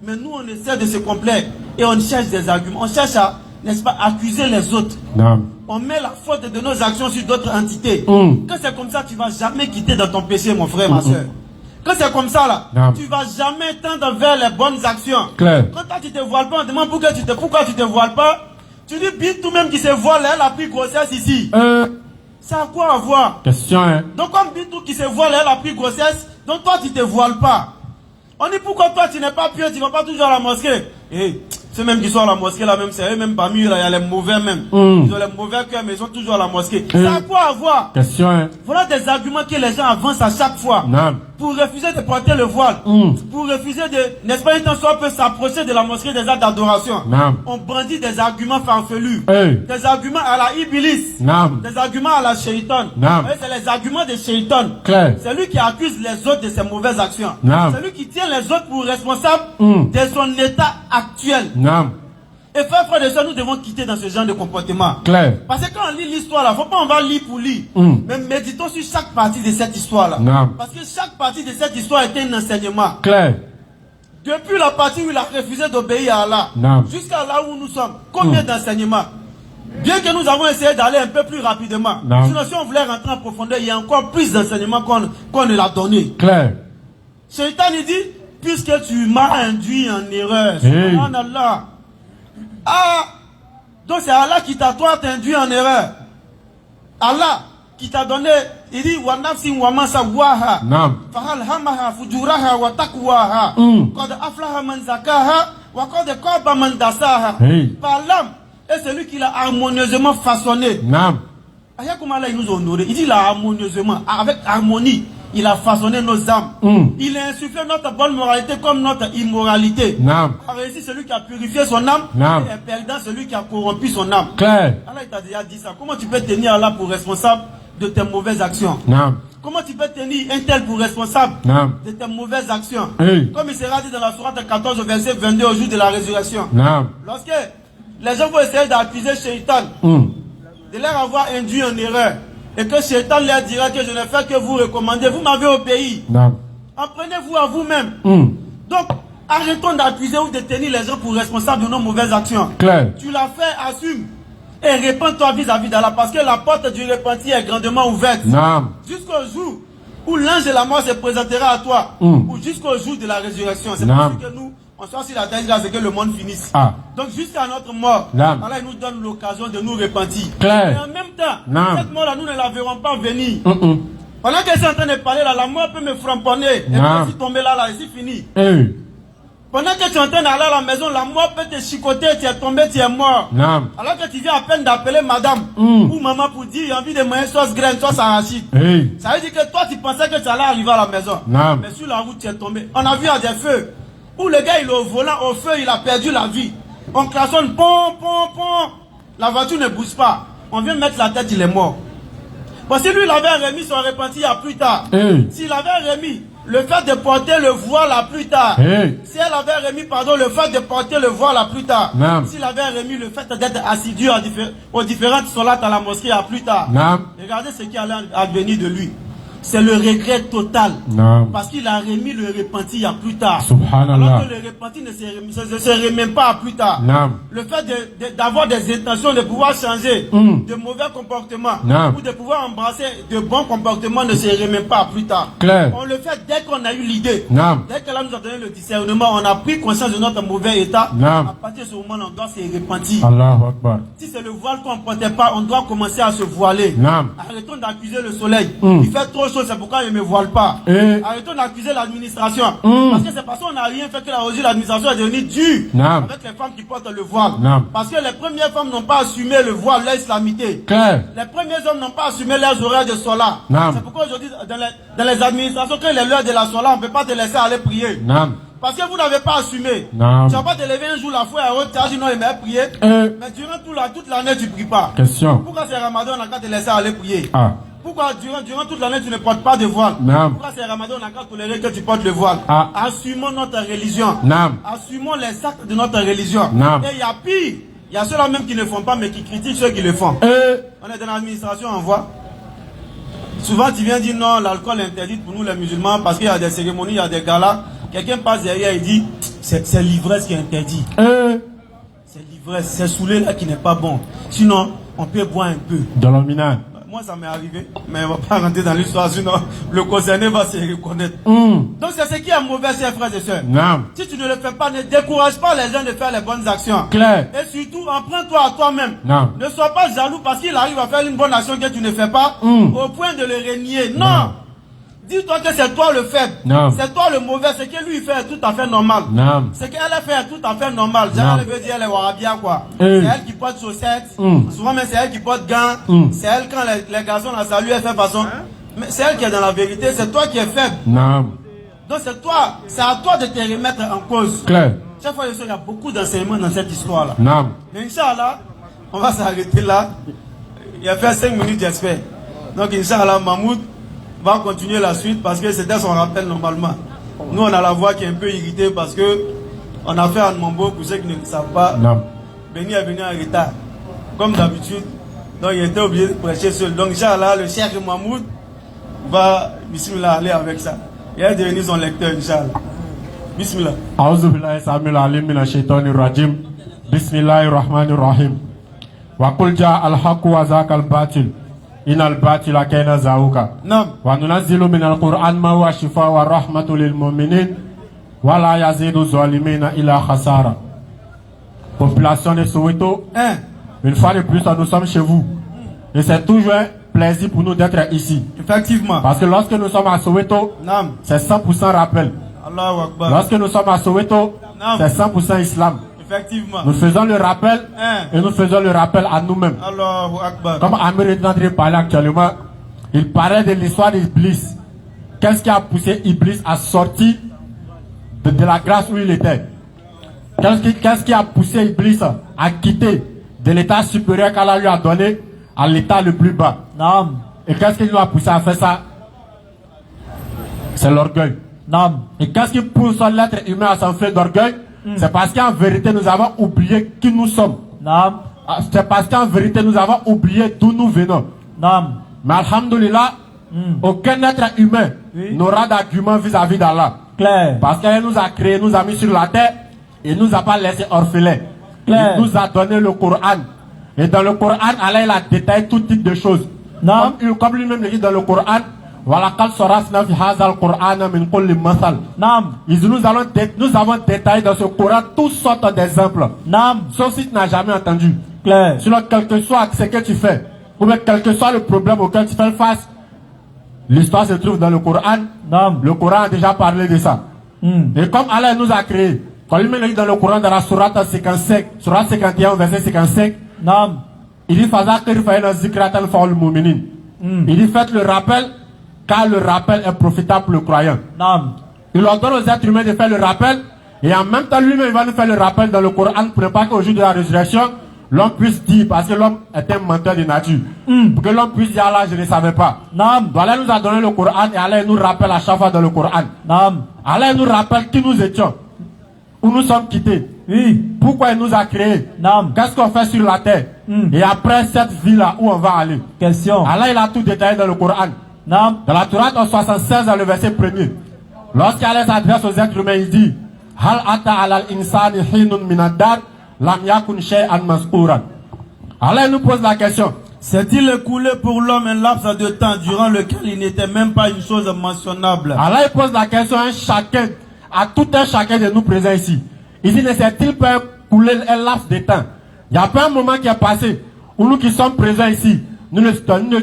Mais nous, on essaie de se complaire et on cherche des arguments. On cherche à, n'est-ce pas, accuser les autres. Naam. On met la faute de nos actions sur d'autres entités. Quand c'est comme ça, tu vas jamais quitter dans ton péché, mon frère, ma soeur. Quand c'est comme ça, là, Non. tu vas jamais tendre vers les bonnes actions. Clair. Quand toi, tu te voiles pas, on demande pourquoi tu te voiles pas. Tu dis, Bintou même qui se voile, elle a pris grossesse ici. Ça a quoi à voir? Question, hein. Donc, comme Bintou qui se voile, elle a pris grossesse, donc toi, tu te voiles pas. On dit, pourquoi toi, tu n'es pas pieux, tu vas pas toujours à la mosquée? Eh, ceux même qui sont à la mosquée, là, même, c'est eux, même parmi eux, là, il y a les mauvais, même. Ils ont les mauvais cœurs, mais ils sont toujours à la mosquée. Ça a quoi à voir? Question, hein. Voilà des arguments que les gens avancent à chaque fois. Naam. Pour refuser de porter le voile. Pour refuser de, n'est-ce pas, une temps soit peut s'approcher de la mosquée des actes d'adoration. Naam. On brandit des arguments farfelus. Hey. Des arguments à la Iblis. Naam. Des arguments à la Shaitan. Naam. C'est les arguments de Shaitan. Clair. C'est lui qui accuse les autres de ses mauvaises actions. Naam. C'est lui qui tient les autres pour responsables de son état actuel. Naam. Et frère de ça, nous devons quitter dans ce genre de comportement. Clair. Parce que quand on lit l'histoire là, faut pas on va lire pour lire. Mais méditons sur chaque partie de cette histoire là. Naam. Parce que chaque partie de cette histoire était un enseignement. Clair. Depuis la partie où il a refusé d'obéir à Allah, Naam. jusqu'à là où nous sommes, combien d'enseignements? Bien que nous avons essayé d'aller un peu plus rapidement. Naam. Sinon, si on voulait rentrer en profondeur, il y a encore plus d'enseignements qu'on ne l'a donné. Clair. Shaitan il dit, puisque tu m'as induit en erreur, Hey. subhanallah. Ah, donc c'est Allah qui t'a toi induit en erreur. Allah qui t'a donné, il dit wa nafsin wa ma sawaha. Naam. Fahal hamaha fujuraha wa taqwaha. Qad aflaha man zakaha wa qad khaba man dasaha. Hey. Par l'âme et celui qui l'a harmonieusement façonné. Naam. Aya comment Allah il nous a honoré. Il dit là harmonieusement, avec harmonie. Il a façonné nos âmes. Il a insufflé notre bonne moralité comme notre immoralité. Naam. A réussi celui qui a purifié son âme. Naam. Et perdant celui qui a corrompu son âme. Clair. Allah il t'a déjà dit ça. Comment tu peux tenir Allah pour responsable de tes mauvaises actions? Naam. Comment tu peux tenir un tel pour responsable Naam. de tes mauvaises actions? Hey. Comme il sera dit dans la sourate 14 au verset 22 au jour de la résurrection. Naam. Lorsque les gens vont essayer d'accuser Shaitan de leur avoir induit en erreur, et que Shaitan leur dira que je ne fais que vous recommander, vous m'avez obéi. Naam. Apprenez-vous à vous-même. Donc, arrêtons d'accuser ou de tenir les gens pour responsables de nos mauvaises actions. Clair. Tu l'as fait, assume. Et répands-toi vis-à-vis d'Allah, parce que la porte du repenti est grandement ouverte. Naam. Jusqu'au jour où l'ange de la mort se présentera à toi, ou jusqu'au jour de la résurrection. C'est pour ça que nous, on soit sur la terre jusqu'à ce que le monde finisse. Ah. Donc jusqu'à notre mort, Naam. Allah nous donne l'occasion de nous repentir. Clair. Et en même temps, Naam. cette mort-là, nous ne la verrons pas venir. Pendant que je suis en train de parler là, la mort peut me framponner. Et Naam. puis si tomber là, c'est fini. Eh. Pendant que tu es en train d'aller à la maison, la mort peut te chicoter, tu es tombé, tu es mort. Naam. Alors que tu viens à peine d'appeler madame ou maman pour dire, j'ai envie de manger sauce graine, sauce arachide. Eh. Ça veut dire que toi, tu pensais que tu allais arriver à la maison. Naam. Mais sur la route, tu es tombé. On a vu à des feux où le gars, il est au volant, au feu, il a perdu la vie. On klaxonne, pom, pom, pom. La voiture ne bouge pas. On vient mettre la tête, il est mort. Bon, si lui, il avait remis son repenti à plus tard. S'il avait remis le fait de porter le voile à plus tard. Si elle avait remis, pardon, le fait de porter le voile à plus tard. S'il avait remis le fait d'être assidu aux différentes solates à la mosquée à plus tard. Regardez ce qui allait advenir de lui. C'est le regret total. Parce qu'il a remis le repenti à plus tard. Subhanallah. Alors que le repenti ne se remet pas à plus tard. Le fait d'avoir des intentions de pouvoir changer de mauvais comportements ou de pouvoir embrasser de bons comportements ne se remet pas à plus tard. Claire. On le fait dès qu'on a eu l'idée. Dès que là nous a donné le discernement, on a pris conscience de notre mauvais état. À partir de ce moment, on doit se repentir. Allahu Akbar. Si c'est le voile qu'on ne portait pas, on doit commencer à se voiler. Arrêtons d'accuser le soleil. Il fait trop chaud, c'est pourquoi il ne me voile pas. Arrêtons d'accuser l'administration. Parce que c'est parce qu'on n'a rien fait que l'administration est devenue dure avec les femmes qui portent le voile. Parce que les premières femmes n'ont pas assumé le voile, leur islamité. Les premiers hommes n'ont pas assumé leurs horaires de sola. C'est pourquoi aujourd'hui, dans les administrations, quand il est l'heure de la sola, on ne peut pas te laisser aller prier. Parce que vous n'avez pas assumé. Tu ne vas pas te lever un jour la foi à haute charge, non, il m'a prié. Mais durant toute l'année, tu ne pries pas. Question. Pourquoi c'est Ramadan, on n'a qu'à te laisser aller prier? Pourquoi durant toute l'année, tu ne portes pas de voile? Pourquoi c'est Ramadan, on n'a qu'à tolérer que tu portes le voile? Assumons notre religion. Assumons les actes de notre religion. Et il y a pire. Il y a ceux-là même qui ne font pas, mais qui critiquent ceux qui le font. On est dans l'administration, on voit. Souvent, tu viens dire non, l'alcool est interdit pour nous les musulmans parce qu'il y a des cérémonies, il y a des galas. Quelqu'un passe derrière et dit c'est l'ivresse qui est interdit. C'est l'ivresse, c'est saoulé là qui n'est pas bon. Sinon, on peut boire un peu. Dans l'ominal. Moi, ça m'est arrivé, mais on ne va pas rentrer dans l'histoire, sinon le concerné va se reconnaître. Donc, c'est ce qui est mauvais, chers frères et sœurs. Si tu ne le fais pas, ne décourage pas les gens de faire les bonnes actions. Et surtout, apprends-toi à toi-même. Ne sois pas jaloux parce qu'il arrive à faire une bonne action que tu ne fais pas, au point de le renier. Non. Dis-toi que c'est toi le faible. C'est toi le mauvais. Ce que lui fait est tout à fait normal. Ce qu'elle a fait est tout à fait normal. Elle veut dire elle est warabia quoi. C'est elle qui porte chaussettes. Souvent même c'est elle qui porte gants. C'est elle quand les garçons la saluent, elle fait façon. Mais c'est elle qui est dans la vérité. C'est toi qui es faible. Donc c'est toi. C'est à toi de te remettre en cause. Chaque fois il y a beaucoup d'enseignements dans cette histoire là. Mais Inch'Allah, on va s'arrêter là. Il a fait 5 minutes j'espère. Donc Inch'Allah, Mahmoud va continuer la suite parce que c'était son rappel normalement. Nous on a la voix qui est un peu irritée parce que on a fait un mambo pour ceux qui ne le savent pas. Béni est venu en retard comme d'habitude, donc il était obligé de prêcher seul. Donc Inch'Allah, le cheikh Mahmoud va bismillah aller avec ça. Il a devenu son lecteur Inch'Allah. Bismillah. A'udhu billahi samil alim minash shaitanir rajim. Bismillahir rahmanir rahim. Wa qul jaa al-haqq wa zaqa al-batil. Inal batila kana zauka. Wa nunazzilu minal Qur'an ma huwa shifa wa rahmatu lil mu'minin wa la yazidu zalimina illa khasara. Population de Soweto, une fois de plus nous sommes chez vous. Et c'est toujours un plaisir pour nous d'être ici. Effectivement. Parce que lorsque nous sommes à Soweto, c'est 100% rappel. Allahu Akbar. Lorsque nous sommes à Soweto, c'est 100% islam. Effectivement. Nous faisons le rappel et nous faisons le rappel à nous-mêmes. Allahu Akbar. Comme Amir Ndandri parlait actuellement, il parlait de l'histoire d'Iblis. Qu'est-ce qui a poussé Iblis à sortir de la grâce où il était? Qu'est-ce qui a poussé Iblis à quitter de l'état supérieur qu'Allah lui a donné à l'état le plus bas? Et qu'est-ce qui lui a poussé à faire ça? C'est l'orgueil. Et qu'est-ce qui pousse l'être humain à s'enfler d'orgueil? C'est parce qu'en vérité nous avons oublié qui nous sommes. C'est parce qu'en vérité nous avons oublié d'où nous venons. Mais alhamdoulilah, aucun être humain n'aura d'argument vis-à-vis d'Allah. Parce qu'elle nous a créé, nous a mis sur la terre et nous a pas laissé orphelins. Il nous a donné le Coran. Et dans le Coran, Allah il a détaillé tout type de choses. Comme lui-même le dit dans le Coran, Walaqad sarafna fi hadha al-Qur'ana min kulli mathal. Naam. Nous avons détaillé dans ce Coran toutes sortes d'exemples. Naam. Sauf si tu n'as jamais entendu. Clair. Sinon, quel que soit ce que tu fais, ou bien quel que soit le problème auquel tu fais face, l'histoire se trouve dans le Coran. Naam. Le Coran a déjà parlé de ça. Et comme Allah nous a créés, quand lui-même dit dans le Coran, dans la sourate 55, sourate 51, verset 55, Naam. il dit Fazakir fa'ina zikratan fa'ul mu'minin. Il dit faites le rappel, car le rappel est profitable pour le croyant. Naam. Il ordonne aux êtres humains de faire le rappel, et en même temps lui-même il va nous faire le rappel dans le Coran pour ne pas qu'au jour de la résurrection, l'homme puisse dire, parce que l'homme est un menteur de nature, pour que l'homme puisse dire Allah, je ne savais pas. Naam. Donc Allah nous a donné le Coran et Allah nous rappelle à chaque fois dans le Coran. Naam. Allah nous rappelle qui nous étions, où nous sommes quittés, Oui. pourquoi il nous a créés, Naam. qu'est-ce qu'on fait sur la terre, et après cette vie-là, où on va aller. Question. Allah il a tout détaillé dans le Coran. Naam. Dans la Sourate 76, dans le verset 1er, lorsqu'Allah s'adresse aux êtres humains, il dit Hal ata alal insani hinun minadar lam yakun shay'an mazkuran. Allah nous pose la question. S'est-il écoulé pour l'homme un laps de temps durant lequel il n'était même pas une chose mentionnable? Allah il pose la question à chacun, à tout un chacun de nous présents ici. Il dit, ne s'est-il pas écoulé un laps de temps? Il n'y a pas un moment qui est passé où nous qui sommes présents ici, nous ne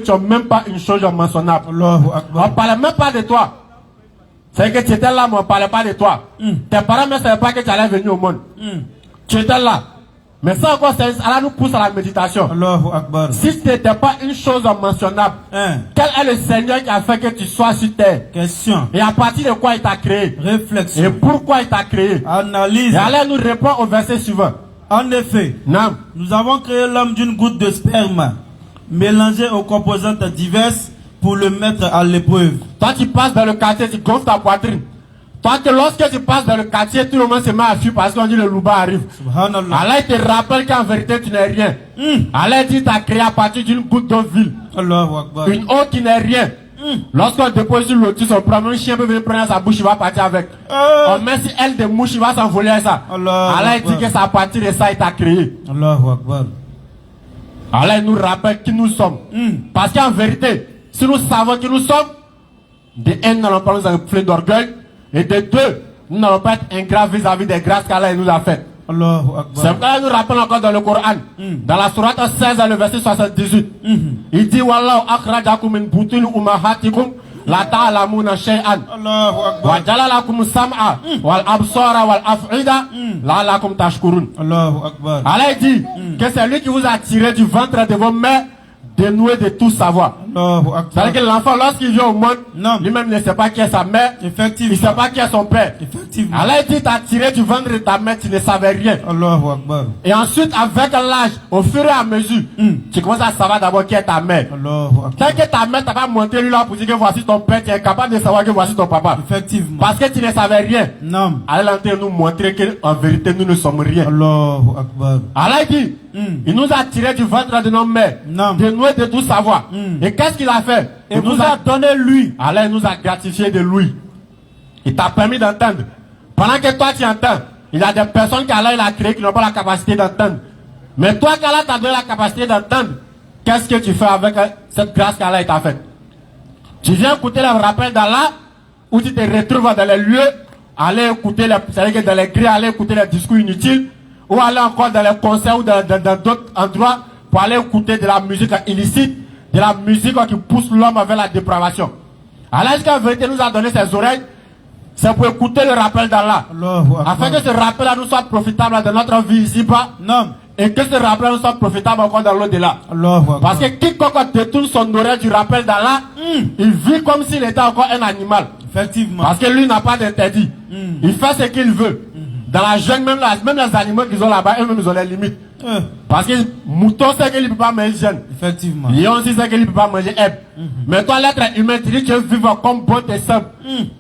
sommes même pas une chose mentionnable. Allahu On Akbar. ne parlait même pas de toi. C'est que tu étais là, mais on ne parlait pas de toi. Tes parents ne savaient pas que tu allais venir au monde. Tu étais là. Mais ça encore, Allah nous pousse à la méditation. Allahu Akbar. Si ce n'était pas une chose mentionnable, quel est le Seigneur qui a fait que tu sois sur terre? Question. Et à partir de quoi il t'a créé? Et Réflexion. pourquoi il t'a créé? Analyse. Et Allah nous répond au verset suivant. En effet, Non. nous avons créé l'homme d'une goutte de sperme mélangée aux composantes diverses pour le mettre à l'épreuve. Toi, tu passes dans le quartier, tu gonfles ta poitrine. Toi, que lorsque tu passes dans le quartier, tout le monde se met à fuir parce qu'on dit le louba arrive. Subhanallah. Allah il te rappelle qu'en vérité tu n'es rien. Allah dit t'a créé à partir d'une goutte d'eau vile. Allahu Akbar. Une eau qui n'est rien. Lorsqu'on dépose sur lotus, on prend un chien peut venir prendre sa bouche, il va partir avec. On met sur elle des mouches, il va s'envoler à ça. Allah il dit que c'est à partir de ça il t'a créé. Allahu Akbar. Allah il nous rappelle qui nous sommes. Parce qu'en vérité, si nous savons qui nous sommes, de un, nous n'allons pas nous enfler d'orgueil. Et de deux, nous n'allons pas être ingrats vis-à-vis des grâces qu'Allah nous a faites. Allahu C'est Akbar. pourquoi il nous rappelle encore dans le Coran, dans la sourate 16, le verset 78. Il dit Wallahu akhrajakum min butun ummahatikum la ta'lamuna shay'an. Allahu Wa Akbar. jala lakum sam'a wal absara wal af'ida la'allakum tashkurun. Allahu Akbar. Allah dit que c'est lui qui vous a tiré du ventre de vos mères, dénoué de tout savoir. Allahu C'est-à-dire Akbar. que l'enfant, lorsqu'il vient au monde, Non. lui-même ne sait pas qui est sa mère, il ne Effectivement. sait pas qui est son père. Effectivement. Allah dit, t'as tiré du ventre de ta mère, tu ne savais rien. Allahu Akbar. Et ensuite, avec l'âge, au fur et à mesure, tu commences à savoir d'abord qui est ta mère. Allahu Akbar. Tant que ta mère t'a pas montré lui là pour dire que voici ton père, tu es capable de savoir que voici ton papa. Effectivement. Parce que tu ne savais rien. Non. Allah est en train de nous montrer qu'en vérité, nous ne sommes rien. Allahu Akbar. Allah dit, il nous a tiré du ventre de nos mères, Non. dénoué de tout savoir. Et qu'est-ce qu'il a fait? Et vous a donné lui. Allah nous a gratifié de lui. Il t'a permis d'entendre. Pendant que toi tu entends, il y a des personnes qu'Allah il a créées qui n'ont pas la capacité d'entendre. Mais toi qu'Allah t'a donné la capacité d'entendre, qu'est-ce que tu fais avec cette grâce qu'Allah t'a faite? Tu viens écouter le rappel d'Allah ou tu te retrouves dans les lieux, aller écouter c'est-à-dire que dans les grilles, aller écouter les discours inutiles, ou aller encore dans les concerts ou dans d'autres endroits pour aller écouter de la musique illicite, de la musique qui pousse l'homme vers la dépravation. Allah, qu'en vérité nous a donné ses oreilles, c'est pour écouter le rappel d'Allah. Allahu Akbar. Afin que ce rappel nous soit profitable dans notre vie ici-bas, Non. et que ce rappel nous soit profitable encore dans l'au-delà. Allahu Akbar. Parce que quiconque détourne son oreille du rappel d'Allah, il vit comme s'il était encore un animal. Effectivement. Parce que lui n'a pas d'interdit. Il fait ce qu'il veut. Dans la jungle, même les animaux qu'ils ont là-bas, eux-mêmes ils ont les limites. Parce que mouton sait qu'il ne peut pas manger jeune. Effectivement. Lion aussi sait qu'il ne peut pas manger herbe. Mais toi, l'être humain, tu dis que tu veux vivre comme bon et simple.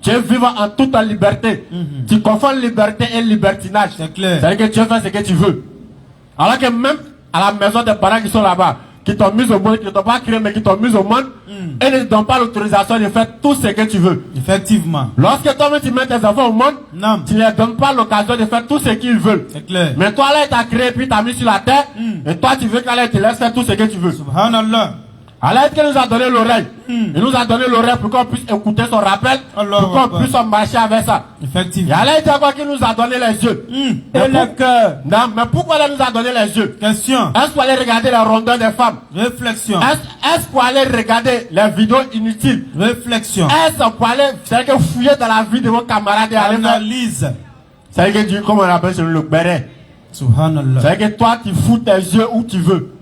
Tu veux vivre en toute liberté. Tu confonds liberté et libertinage. C'est clair. C'est-à-dire que tu veux faire ce que tu veux. Alors que même à la maison des parents qui sont là-bas, qui t'ont mis au monde, qui ne t'ont pas créé, mais qui t'ont mis au monde, et ne donnent pas l'autorisation de faire tout ce que tu veux. Effectivement. Lorsque toi-même tu mets tes enfants au monde, Non. tu ne leur donnes pas l'occasion de faire tout ce qu'ils veulent. C'est clair. Mais toi, là, il t'a créé, puis t'a mis sur la terre, et toi, tu veux qu'Allah te laisse faire tout ce que tu veux. Subhanallah. Allah qui nous a donné l'oreille. Il nous a donné l'oreille pour qu'on puisse écouter son rappel, pour qu'on puisse marcher avec ça. Effectivement. Et Allah dit encore qu'il nous a donné les yeux. et le cœur. Non, mais pourquoi il nous a donné les yeux? Question. Est-ce pour aller regarder la rondeur des femmes? Réflexion. Est-ce pour aller regarder les vidéos inutiles? Réflexion. Est-ce pour aller, c'est-à-dire que fouiller dans la vie de vos camarades et aller faire, Analyse. c'est-à-dire que comment on appelle ça le béret? Subhanallah. C'est-à-dire que toi tu fous tes yeux où tu veux.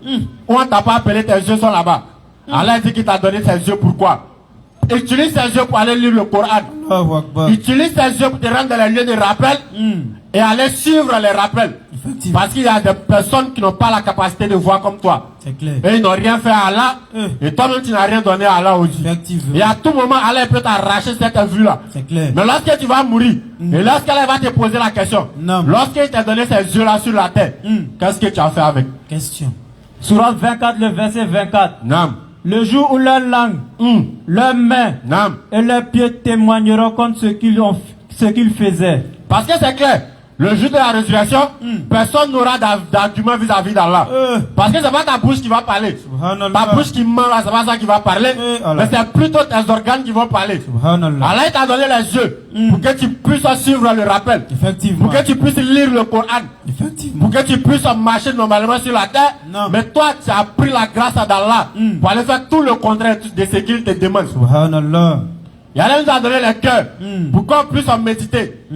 Ou on t'a pas appelé, tes yeux sont là-bas. Allah dit qu'il t'a donné tes yeux, pourquoi? Utilise tes yeux pour aller lire le Coran. Allahu Akbar. Utilise tes yeux pour te rendre dans les lieux de rappel et aller suivre les rappels. Effectivement. Parce qu'il y a des personnes qui n'ont pas la capacité de voir comme toi. C'est clair. Et ils n'ont rien fait à Allah. Et toi-même, tu n'as rien donné à Allah aussi. Effectivement. Et à tout moment, Allah peut t'arracher cette vue-là. C'est clair. Mais lorsque tu vas mourir, et lorsqu'Allah va te poser la question, Non. lorsqu'il t'a donné ces yeux-là sur la terre, qu'est-ce que tu as fait avec? Question. Sourate 24, le verset 24. Nam. Le jour où leur langue, leurs mains Nam. et leurs pieds témoigneront contre ce qu'ils faisaient. Parce que c'est clair. Le jour de la résurrection, personne n'aura d'argument vis-à-vis d'Allah. Parce que c'est pas ta bouche qui va parler. Subhanallah. Ta bouche qui ment là, c'est pas ça qui va parler. Allah. Mais c'est plutôt tes organes qui vont parler. Subhanallah. Allah t'a donné les yeux pour que tu puisses suivre le rappel. Effectivement. Pour que tu puisses lire le Coran. Effectivement. Pour que tu puisses marcher normalement sur la terre. Non. Mais toi, tu as pris la grâce d'Allah pour aller faire tout le contraire de ce qu'il te demande. Subhanallah. Et Allah nous a donné le cœur pour qu'on puisse en méditer.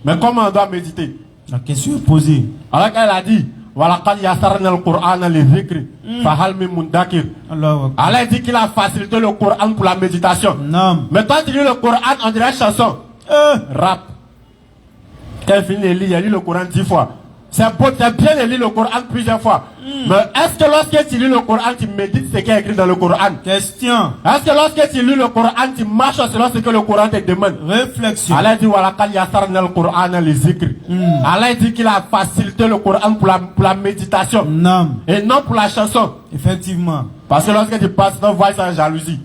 Mais comment on doit méditer? La question est posée. Alors qu'elle a dit, وَلَقَدْ يَسَّرْنَا الْقُرْآنَ لِلذِّكْرِ فَهَلْ مِن مُدَّكِرٍ. Allahu Akbar. Allah dit qu'il a facilité le Coran pour la méditation. Non. Mais toi tu lis le Coran, on dirait chanson. Rap. Quand il finit de lire, il lit le Coran 10 fois. C'est bien de lire le Coran plusieurs fois. Mais est-ce que lorsque tu lis le Coran, tu médites ce qui est écrit dans le Coran? Question. Est-ce que lorsque tu lis le Coran, tu marches selon ce que le Coran te demande? Réflexion. Allah dit وَلَقَدْ يَسَّرْنَا الْقُرْآنَ لِلذِّكْرِ. Allah dit qu'il a facilité le Coran pour la méditation. Non. Et non pour la chanson. Effectivement. Parce que lorsque tu passes, tu vois ça jalousie.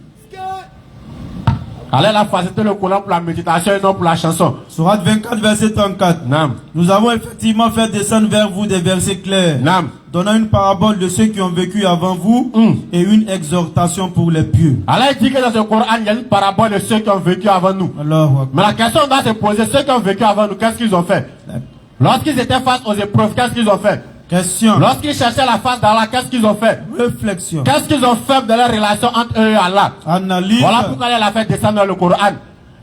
Allah a facilité le Coran pour la méditation et non pour la chanson. Sourate 24, verset 34. Nam. Nous avons effectivement fait descendre vers vous des versets clairs, Nam. donnant une parabole de ceux qui ont vécu avant vous et une exhortation pour les pieux. Allah dit que dans ce Coran, il y a une parabole de ceux qui ont vécu avant nous. Allahu Akbar. Mais la question doit se poser, ceux qui ont vécu avant nous, qu'est-ce qu'ils ont fait? Lorsqu'ils étaient face aux épreuves, qu'est-ce qu'ils ont fait? Question. Lorsqu'ils cherchaient la face d'Allah, qu'est-ce qu'ils ont fait? Réflexion. Qu'est-ce qu'ils ont fait dans leur relation entre eux et Allah? Analyse. Voilà pourquoi elle a fait descendre dans le Coran.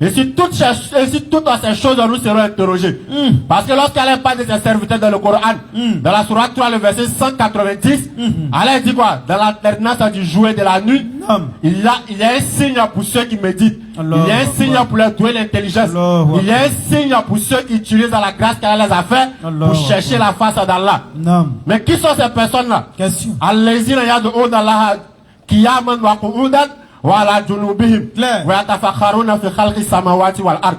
Et si toutes ces choses, nous serons interrogés. Parce que lorsqu'elle parle de ses serviteurs dans le Coran, dans la sourate 3, le verset 190, Allah dit quoi? Dans l'alternance du jour et de la nuit, il y a un signe pour ceux qui méditent. Il y a un signe pour leur douer l'intelligence. Il y a un signe pour ceux qui utilisent la grâce qu'elle les a fait pour chercher la face d'Allah. Mais qui sont ces personnes-là? Question. Allez-y, yad'una Allah qiyaman wa qu'udan wa ala junubihim Claire. wa yatafakharuna fi khalqis samawati wal ard.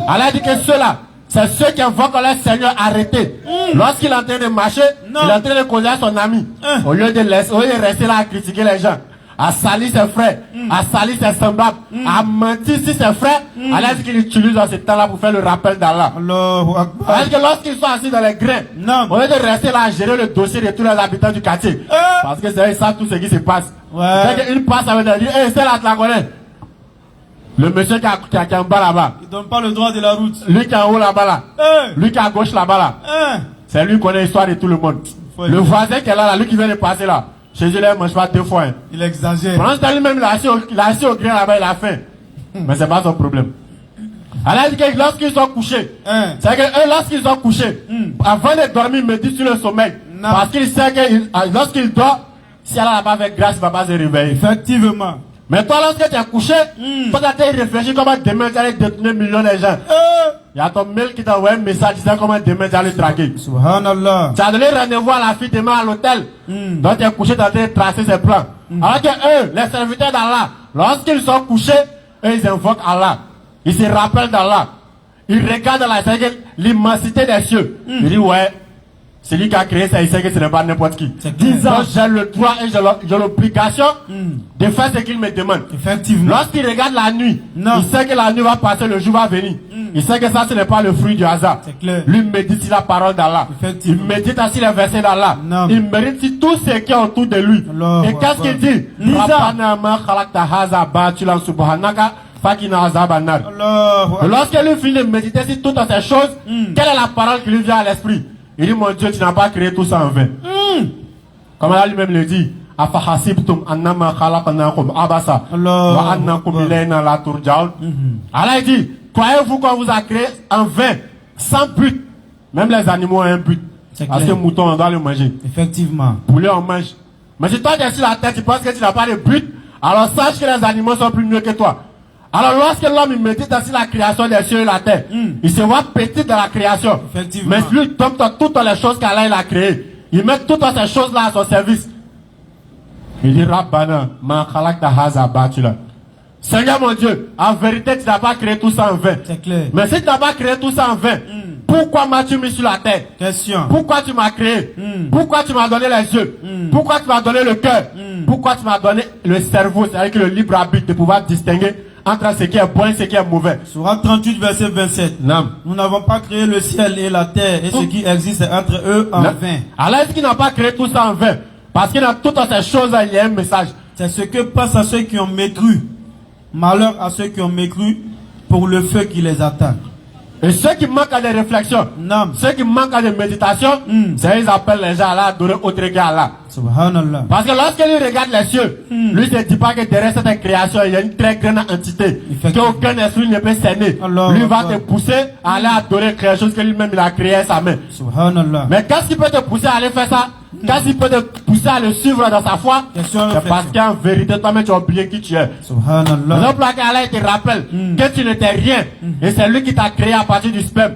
Allah dit que ceux-là, c'est ceux qui invoquent leur Seigneur arrêté. Lorsqu'il est en train de marcher, il est en train de causer à son ami. Au lieu de rester là à critiquer les gens, à salir ses frères, à salir ses semblables, à mentir sur ses frères, Allah dit qu'il utilise ce temps-là pour faire le rappel d'Allah. Allahu Akbar. Parce que lorsqu'ils sont assis dans les grains, au lieu de rester là à gérer le dossier de tous les habitants du quartier, parce que c'est eux, ils savent tout ce qui se passe. Ouais. Une passe avec lui, hey, c'est là, tu la connais. Le monsieur qui est en bas là-bas, Il donne pas le droit de la route. lui qui est en haut là-bas là, lui qui est à gauche là-bas là, c'est lui qui connaît l'histoire de tout le monde. Le voisin qui est là, lui qui vient de passer là, chez eux, il ne mange pas 2 fois. Hein. Il exagère. Pendant ce temps, lui-même, il a assis au grain là-bas, il a faim. Mais c'est pas son problème. Allah dit que lorsqu'ils sont couchés, c'est que eux, lorsqu'ils sont couchés, avant de dormir, ils méditent sur le sommeil. Parce qu'il sait que lorsqu'il dort, si Allah n'a pas fait grâce, il ne va pas se réveiller. Effectivement. Mais toi, lorsque tu es couché, toi, tu as réfléchi comment demain tu allais détourner millions de gens. Il y a ton mail qui t'a envoyé un message disant comment demain tu allais traquer. Subhanallah. Tu as donné rendez-vous à la fille demain à l'hôtel. Donc tu es couché, tu es en train de tracer ses plans. Alors que eux, les serviteurs d'Allah, lorsqu'ils sont couchés, eux, ils invoquent Allah. Ils se rappellent d'Allah. Ils regardent l'immensité des cieux. Ils disent, ouais, Celui qui a créé ça, il sait que ce n'est pas n'importe qui. C'est clair. 10 ans, j'ai le droit et j'ai l'obligation de faire ce qu'il me demande. Effectivement. Lorsqu'il regarde la nuit, Non. il sait que la nuit va passer, le jour va venir. Il sait que ça, ce n'est pas le fruit du hasard. C'est clair. Lui médite sur la parole d'Allah. Il Effectivement. médite sur les versets d'Allah. Non. Il médite sur tout ce qui est autour de lui. Allah Et qu'est-ce qu'il dit? Rabbana ma khalaqta hadha batilan subhanaka fakina azaban nar. Allah. Et lorsque lui finit de méditer sur toutes ces choses, quelle est la parole qui lui vient à l'esprit? Il dit, mon Dieu, tu n'as pas créé tout ça en vain. Comme Allah lui-même le dit, Afahasibtum annama khalaqnakum abasa Allah. wa annakum ilayna la turja'un. Allah dit, croyez-vous qu'on vous a créé en vain, sans but? Même les animaux ont un but. C'est Parce que clair. mouton, on doit le manger. Effectivement. Poulet, on mange. Mais si toi, tu es sur la tête, tu penses que tu n'as pas de but, alors sache que les animaux sont plus mieux que toi. Alors lorsque l'homme médite sur la création des cieux et la terre, il se voit petit dans la création. Effectivement. Mais lui tombe dans toutes les choses qu'Allah il a créées. Il met toutes ces choses-là à son service. Il dit, Rabbana, ma khalaqta hadha batila. Seigneur mon Dieu, en vérité, tu n'as pas créé tout ça en vain. C'est clair. Mais si tu n'as pas créé tout ça en vain, pourquoi m'as-tu mis sur la terre? Question. Pourquoi tu m'as créé? Pourquoi tu m'as donné les yeux? Pourquoi tu m'as donné le cœur? Pourquoi tu m'as donné le cerveau, c'est-à-dire le libre arbitre de pouvoir distinguer entre ce qui est bon et ce qui est mauvais? Surah 38, verset 27. Non. Nous n'avons pas créé le ciel et la terre et ce qui existe entre eux en vain. Allah dit qu'il n'a pas créé tout ça en vain. Parce que dans toutes ces choses, il y a un message. C'est ce que passe à ceux qui ont mécru. Malheur à ceux qui ont mécru pour le feu qui les attend. Et ceux qui manquent à des réflexions, Non. ceux qui manquent à des méditations, c'est ils appellent les gens à Allah, adorer autre qu'Allah. Subhanallah. Parce que lorsqu'il regarde les cieux, lui ne se dit pas que derrière cette création, il y a une très grande entité. Effectivement. Qu'aucun esprit ne peut cerner. Allah Lui va Akbar. te pousser à aller adorer quelque chose que lui-même il a créé à sa main. Subhanallah. Mais qu'est-ce qui peut te pousser à aller faire ça? Qu'est-ce qui peut te pousser à le suivre dans sa foi? Question, C'est réflexion. parce qu'en vérité, toi-même tu as oublié qui tu es. Subhanallah. Donc là qu'Allah te rappelle que tu n'étais rien. Et c'est lui qui t'a créé à partir du sperme.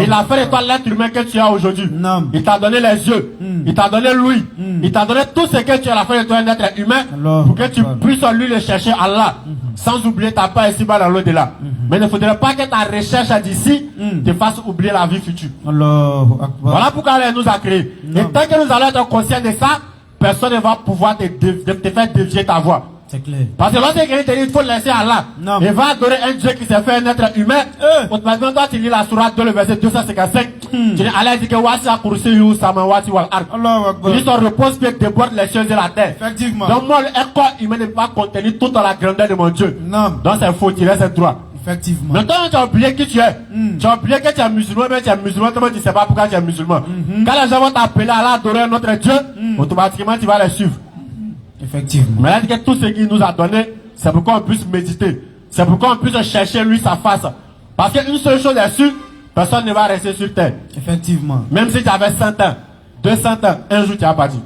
Il a fait de toi l'être humain que tu as aujourd'hui. Non. Il t'a donné les yeux. Il t'a donné l'ouïe. Il t'a donné tout ce que tu as. Il a fait de toi un être humain Allah. pour que tu puisses en lui le chercher Allah. Sans oublier ta part ici-bas dans l'au-delà. Mais il ne faudrait pas que ta recherche d'ici te fasse oublier la vie future. Allahu Akbar. Voilà pourquoi Allah nous a créés. Et tant que nous allons être conscients de ça, personne ne va pouvoir te faire dévier ta voie. C'est clair. Parce que lorsque quelqu'un te dit il faut laisser Allah, Non. il va adorer un Dieu qui s'est fait un être humain. Automatiquement, toi tu lis la sourate 2, le verset 255. Tu dis Allah dit que Wasi'a kursiyyuhu samawati wal ard. Allahu Akbar. Il dit son repose-pied déborde les cieux et la terre. Effectivement. Donc moi, le corps humain ne peut pas contenir toute la grandeur de mon Dieu. Non. Donc c'est faux, il reste droit. Effectivement. Maintenant, tu as oublié qui tu es. Tu as oublié que tu es musulman, mais tu es musulman, toi tu ne sais pas pourquoi tu es musulman. Quand les gens vont t'appeler à aller adorer un autre Dieu, automatiquement tu vas les suivre. Effectivement. Mais là, il dit que tout ce qu'il nous a donné, c'est pour qu'on puisse méditer. C'est pour qu'on puisse chercher lui sa face. Parce qu'une seule chose est sûre, personne ne va rester sur terre. Effectivement. Même si tu avais 100 ans, 200 ans, un jour tu n'as pas dit.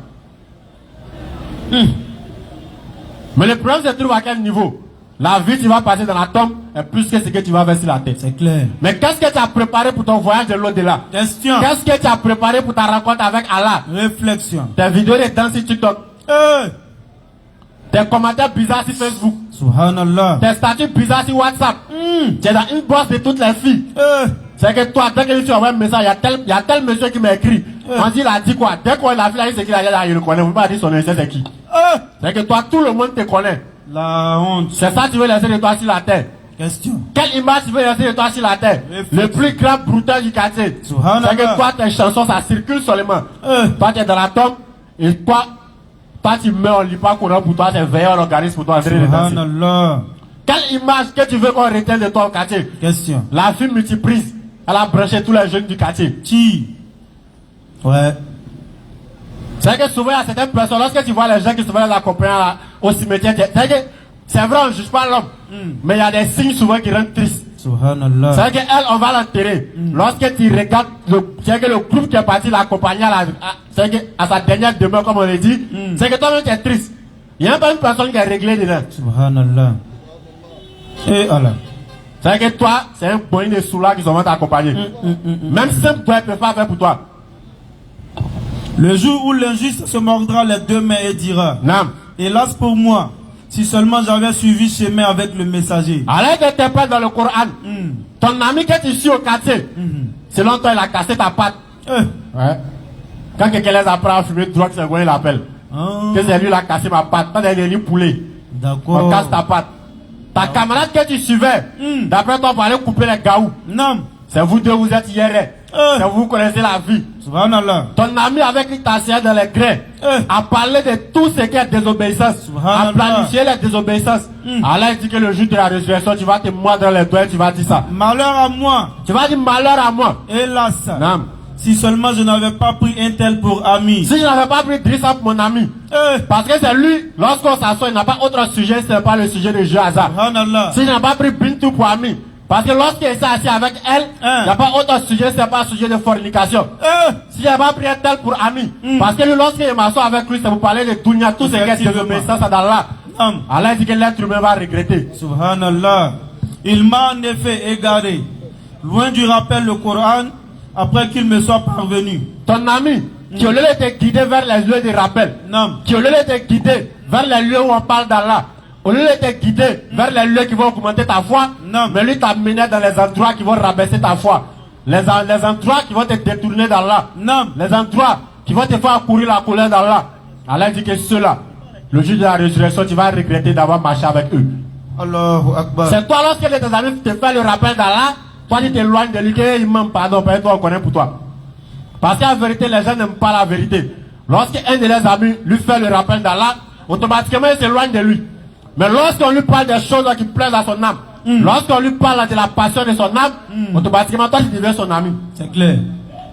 Mais le problème se trouve à quel niveau? La vie tu vas passer dans la tombe est plus que ce que tu vas faire sur la terre. C'est clair. Mais qu'est-ce que tu as préparé pour ton voyage de l'au-delà? Question. Qu'est-ce que tu as préparé pour ta rencontre avec Allah? Réflexion. Tes vidéos de danse sur TikTok, tes commentaires bizarres sur Facebook, Subhanallah. tes statuts bizarres sur WhatsApp. Tu es dans une bosse de toutes les filles. C'est que toi, dès que tu envoies un message, il y a tel monsieur qui m'a écrit. On dit, il a dit quoi? Dès qu'on l'a vu, il a dit c'est qu'il a dit, il le connaît. Vous ne pouvez pas dire son nom, c'est qui? C'est que toi, tout le monde te connaît. La honte. C'est ça que tu veux laisser de toi sur la terre. Question. Quelle image tu veux laisser de toi sur la terre? Le plus grand brouteur du quartier. Subhanallah. C'est que toi, tes chansons, ça circule seulement. Toi, tu es dans la tombe. Et toi, tu meurs, on ne lit pas Coran pour toi, c'est veilleur l'organisme pour toi en train de danser. Subhanallah. Quelle image que tu veux qu'on retienne de toi au quartier? Question. La fille multiprise. Elle a branché tous les jeunes du quartier. Qui? Ouais. C'est que souvent, il y a certaines personnes, lorsque tu vois les gens qui se veulent accompagner au cimetière, c'est vrai, on ne juge pas l'homme. Mais il y a des signes souvent qui rendent triste. Subhanallah. C'est qu'elle, on va l'enterrer. Lorsque tu regardes, c'est que le groupe qui est parti l'accompagner à sa dernière demeure, comme on l'a dit, c'est que toi-même tu es triste. Il n'y a pas une personne qui est réglée dedans. Subhanallah. Et Allah. C'est que toi, c'est un point de soula qui sont t'accompagner. Même simple, toi, il ne peut pas faire pour toi. Le jour où l'injuste se mordra les deux mains et dira, Non. hélas pour moi, si seulement j'avais suivi chemin avec le messager. Arrête de te perdre dans le Coran. Ton ami que tu suis au quartier, selon toi, il a cassé ta patte. Ouais. Quand quelqu'un les apprend à fumer drogue, c'est quoi il appelle. Que c'est lui qui a cassé ma patte. Quand il est poulet. D'accord. On casse ta patte. Ta camarade que tu suivais, d'après toi, pour aller couper les gaous. Non. C'est vous deux, vous êtes hier. C'est vous connaissez la vie. Subhanallah. Ton ami avec qui t'as assis dans les grains a parlé de tout ce qui est désobéissance, a planifié les désobéissances. Allah dit que le jour de la résurrection, tu vas te mordre les doigts, tu vas dire ça. Malheur à moi. Tu vas dire malheur à moi. Hélas. Non. Si seulement je n'avais pas pris un tel pour ami. Si je n'avais pas pris Drissa pour mon ami. Parce que c'est lui, lorsqu'on s'assoit, il n'a pas autre sujet, c'est pas le sujet de jeu hasard. Subhanallah. Si je n'ai pas pris Bintou pour ami. Parce que lorsqu'il s'est assis avec elle, il n'y a pas autre sujet, c'est pas un sujet de fornication. Si je n'ai pas pris un tel pour ami. Parce que lui, lorsqu'il m'assoit avec lui, c'est pour parler de Dunya, tout ce qui est désobéissance à Allah. Allah dit que l'être humain va regretter. Subhanallah. Il m'a en effet égaré. Loin du rappel le Coran, après qu'il me soit parvenu. Ton ami, qui au lieu de te guider vers les lieux de rappel, qui au lieu de te guider vers les lieux où on parle d'Allah, au lieu de te guider vers les lieux qui vont augmenter ta foi, mais lui t'a mené dans les endroits qui vont rabaisser ta foi. Les endroits qui vont te détourner d'Allah. Les endroits qui vont te faire courir la colère d'Allah. Allah dit que ceux-là, le jour de la résurrection, tu vas regretter d'avoir marché avec eux. Allahu Akbar. C'est toi, lorsque tes amis te font le rappel d'Allah, toi tu t'éloignes de lui, qu'il m'aime pardon, toi on connaît pour toi. Parce qu'en vérité, les gens n'aiment pas la vérité. Lorsque un de leurs amis lui fait le rappel d'Allah, automatiquement il s'éloigne de lui. Mais lorsqu'on lui parle des choses qui plaisent à son âme, lorsqu'on lui parle de la passion de son âme, automatiquement toi tu deviens son ami. C'est clair.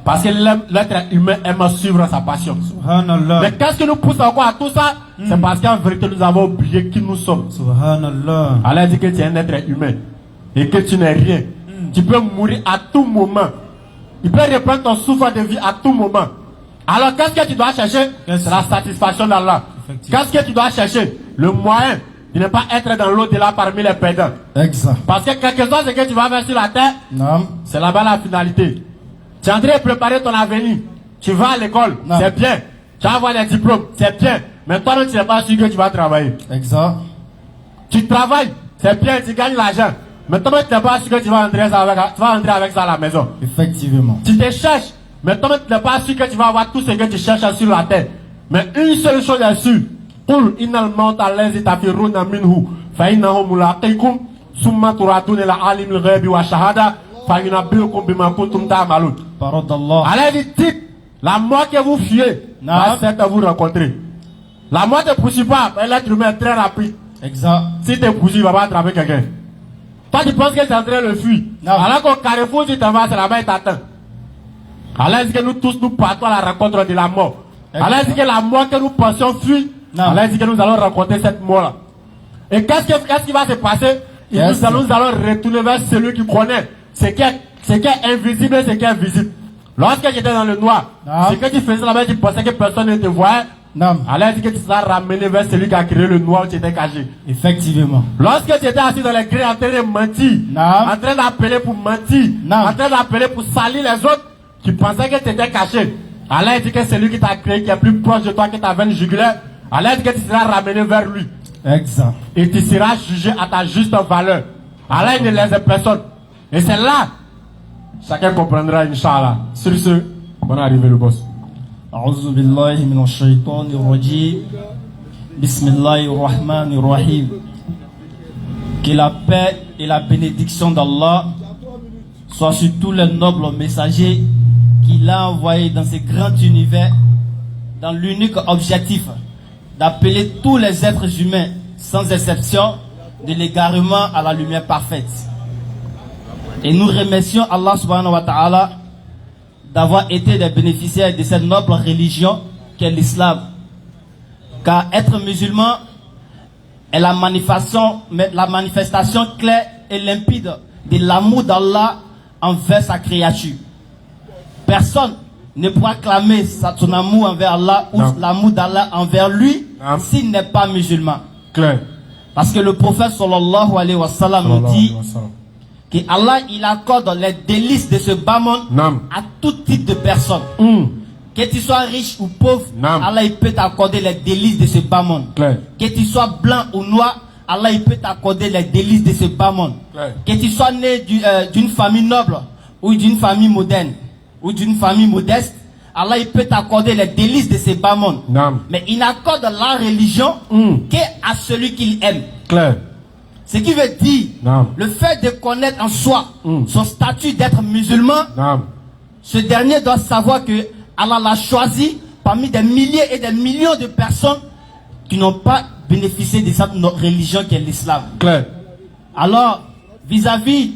Parce que l'être humain aime suivre sa passion. Subhanallah. Mais qu'est-ce qui nous pousse encore à tout ça? C'est parce qu'en vérité nous avons oublié qui nous sommes. Subhanallah. Allah dit que tu es un être humain et que tu n'es rien. Tu peux mourir à tout moment. Il peut reprendre ton souffle de vie à tout moment. Alors qu'est-ce que tu dois chercher? C'est la satisfaction d'Allah. Qu'est-ce que tu dois chercher? Le moyen de ne pas être dans l'au-delà parmi les perdants. Exact. Parce que quelque chose ce que tu vas faire sur la terre, c'est là-bas la finalité. Tu es en train de préparer ton avenir. Tu vas à l'école, c'est bien. Tu vas avoir les diplômes, c'est bien. Mais toi, tu n'es pas sûr que tu vas travailler. Exact. Tu travailles, c'est bien, tu gagnes l'argent. Mais toi, tu n'es pas sûr que tu vas entrer avec ça à la maison. Effectivement. Tu te cherches, mais toi, tu n'es pas sûr que tu vas avoir tout ce que tu cherches sur la terre. Mais une seule chose est sûre. قل إن الموت الذي تفرون منه فإنه ملاقيكم ثم تردون إلى عالم الغيب والشهادة فينبئكم بما كنتم تعملون. Parole d'Allah. Allah dit, dites, la mort que vous fuyez va certes vous rencontrer. La mort ne poursuit pas, l'être humain est très rapide. Exact. Si tu poursuis, il va pas attraper quelqu'un. Toi, tu penses que tu es en train de le fuir. Alors qu'au carrefour, tu t'en vas, c'est là-bas, il t'attend. Allah dit que nous tous, nous partons à la rencontre de la mort. Allah dit que la mort que nous pensions fuir, Allah dit que nous allons rencontrer cette mort-là. Et qu'est-ce qui va se passer? Nous allons retourner vers celui qui connaît ce qui est invisible et ce qui est visible. Lorsque j'étais dans le noir, ce que tu faisais là-bas, tu pensais que personne ne te voyait. Allah dit que tu seras ramené vers celui qui a créé le noir où tu étais caché. Effectivement. Lorsque tu étais assis dans les grilles en train de mentir, en train d'appeler pour mentir, en train d'appeler pour salir les autres, tu pensais que tu étais caché. Allah dit que c'est lui qui t'a créé, qui est plus proche de toi que ta veine jugulaire. Allah dit que tu seras ramené vers lui. Exact. Et tu seras jugé à ta juste valeur. Allah ne laisse personne. Et c'est là, chacun comprendra, Inch'Allah. Sur ce, bonne arrivée le boss. أعوذ بالله من الشيطان الرجيم بسم الله الرحمن الرحيم. Que la paix et la bénédiction d'Allah soient sur tous les nobles messagers qu'il a envoyés dans ce grand univers, dans l'unique objectif d'appeler tous les êtres humains, sans exception, de l'égarement à la lumière parfaite. Et nous remercions Allah subhanahu wa ta'ala d'avoir été des bénéficiaires de cette noble religion qu'est l'islam. Car être musulman est la manifestation claire et limpide de l'amour d'Allah envers sa créature. Personne ne pourra clamer son amour envers Allah ou l'amour d'Allah envers lui s'il n'est pas musulman. Claire. Parce que le prophète sallallahu alayhi wa sallam nous dit que Allah il accorde les délices de ce bas monde à tout type de personnes. Que tu sois riche ou pauvre, Allah il peut t'accorder les délices de ce bas monde. Que tu sois blanc ou noir, Allah il peut t'accorder les délices de ce bas monde. Que tu sois né d'une famille noble ou d'une famille moderne ou d'une famille modeste, Allah il peut t'accorder les délices de ces bas mondes. Naam. Mais il n'accorde la religion qu'à celui qu'il aime. Clair. Ce qui veut dire, Naam. le fait de connaître en soi son statut d'être musulman, Naam. ce dernier doit savoir que Allah l'a choisi parmi des milliers et des millions de personnes qui n'ont pas bénéficié de cette religion qui est l'islam. Clair. Alors, vis-à-vis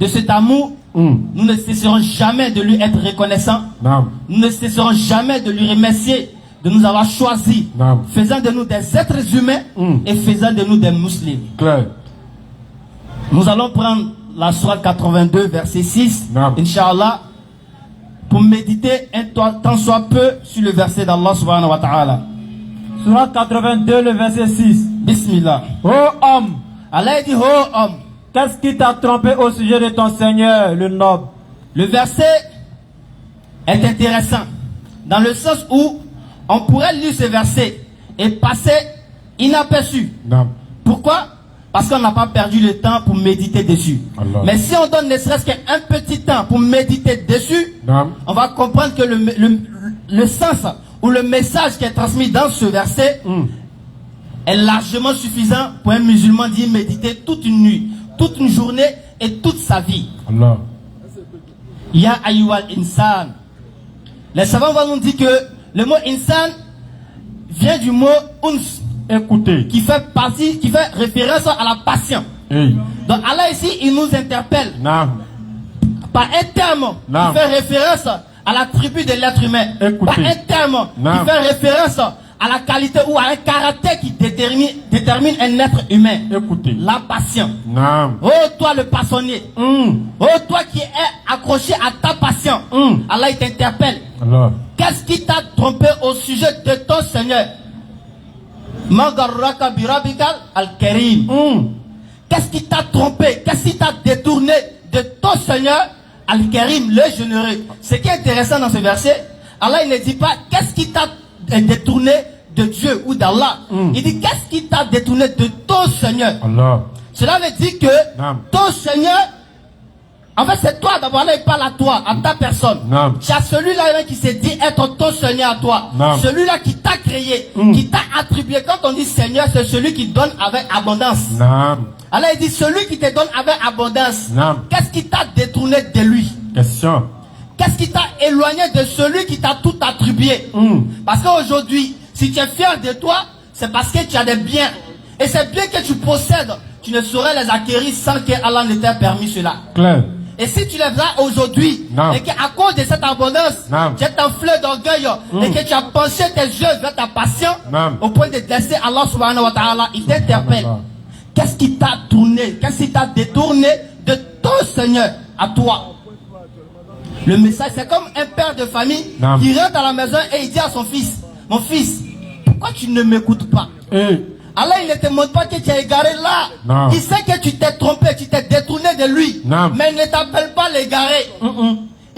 de cet amour, nous ne cesserons jamais de lui être reconnaissants. Naam. Nous ne cesserons jamais de lui remercier de nous avoir choisis, Naam. faisant de nous des êtres humains et faisant de nous des musulmans. Clair. Nous allons prendre la sourate 82, verset 6, Naam. Inch'Allah, pour méditer un tant soit peu sur le verset d'Allah subhanahu wa ta'ala. Surat 82, le verset 6. Bismillah. Ô homme, Allah dit, oh homme, qu'est-ce qui t'a trompé au sujet de ton Seigneur, le noble? le verset est intéressant dans le sens où on pourrait lire ce verset et passer inaperçu. Naam. Pourquoi? Parce qu'on n'a pas perdu le temps pour méditer dessus. Allah. Mais si on donne ne serait-ce qu'un petit temps pour méditer dessus, Naam. on va comprendre que le sens ou le message qui est transmis dans ce verset est largement suffisant pour un musulman d'y méditer toute une nuit, toute une journée et toute sa vie. Allah. Ya ayyuhal insan. Les savants vont nous dire que le mot insan vient du mot uns, Écoutez. qui fait référence à la passion. Hey. Donc Allah ici, il nous interpelle Naam. par un terme Naam. qui fait référence à la tribu de l'être humain. Écoutez. Par un terme Naam. qui fait référence à la qualité ou à un caractère qui détermine un être humain. Écoutez. La passion. Naam. Oh toi le passionné. Oh toi qui es accroché à ta passion. Allah il t'interpelle. Allah. Qu'est-ce qui t'a trompé au sujet de ton Seigneur? Magarraka birabikal al-Karim. Qu'est-ce qui t'a trompé? Qu'est-ce qui t'a détourné de ton Seigneur al-Karim, le généreux? Ce qui est intéressant dans ce verset, Allah il ne dit pas qu'est-ce qui t'a détourné de Dieu ou d'Allah. Il dit qu'est-ce qui t'a détourné de ton Seigneur. Allah. Cela veut dire que Naam. ton Seigneur, en fait c'est toi d'abord, là il parle à toi, à ta personne. Naam. Tu as celui-là qui s'est dit être ton Seigneur à toi. Naam. Celui-là qui t'a créé, qui t'a attribué. Quand on dit Seigneur, c'est celui qui donne avec abondance. Naam. Alors il dit celui qui te donne avec abondance. Naam. Qu'est-ce qui t'a détourné de lui? Question. Qu'est-ce qui t'a éloigné de celui qui t'a tout attribué? Parce qu'aujourd'hui, si tu es fier de toi, c'est parce que tu as des biens. Et ces biens que tu possèdes, tu ne saurais les acquérir sans que Allah ne t'ait permis cela. Clair. Et si tu les as aujourd'hui, Non. et qu'à cause de cette abondance, Non. tu es enflé d'orgueil, et que tu as penché tes yeux vers ta passion, Non. au point de laisser Allah subhanahu wa ta'ala, il t'interpelle. Allah. Qu'est-ce qui t'a tourné, qu'est-ce qui t'a détourné de ton Seigneur à toi? Le message, c'est comme un père de famille Non. qui rentre à la maison et il dit à son fils, mon fils, pourquoi tu ne m'écoutes pas? Hey. Allah il ne te montre pas que tu es égaré là. Non. Il sait que tu t'es trompé, tu t'es détourné de lui. Non. Mais il ne t'appelle pas l'égaré.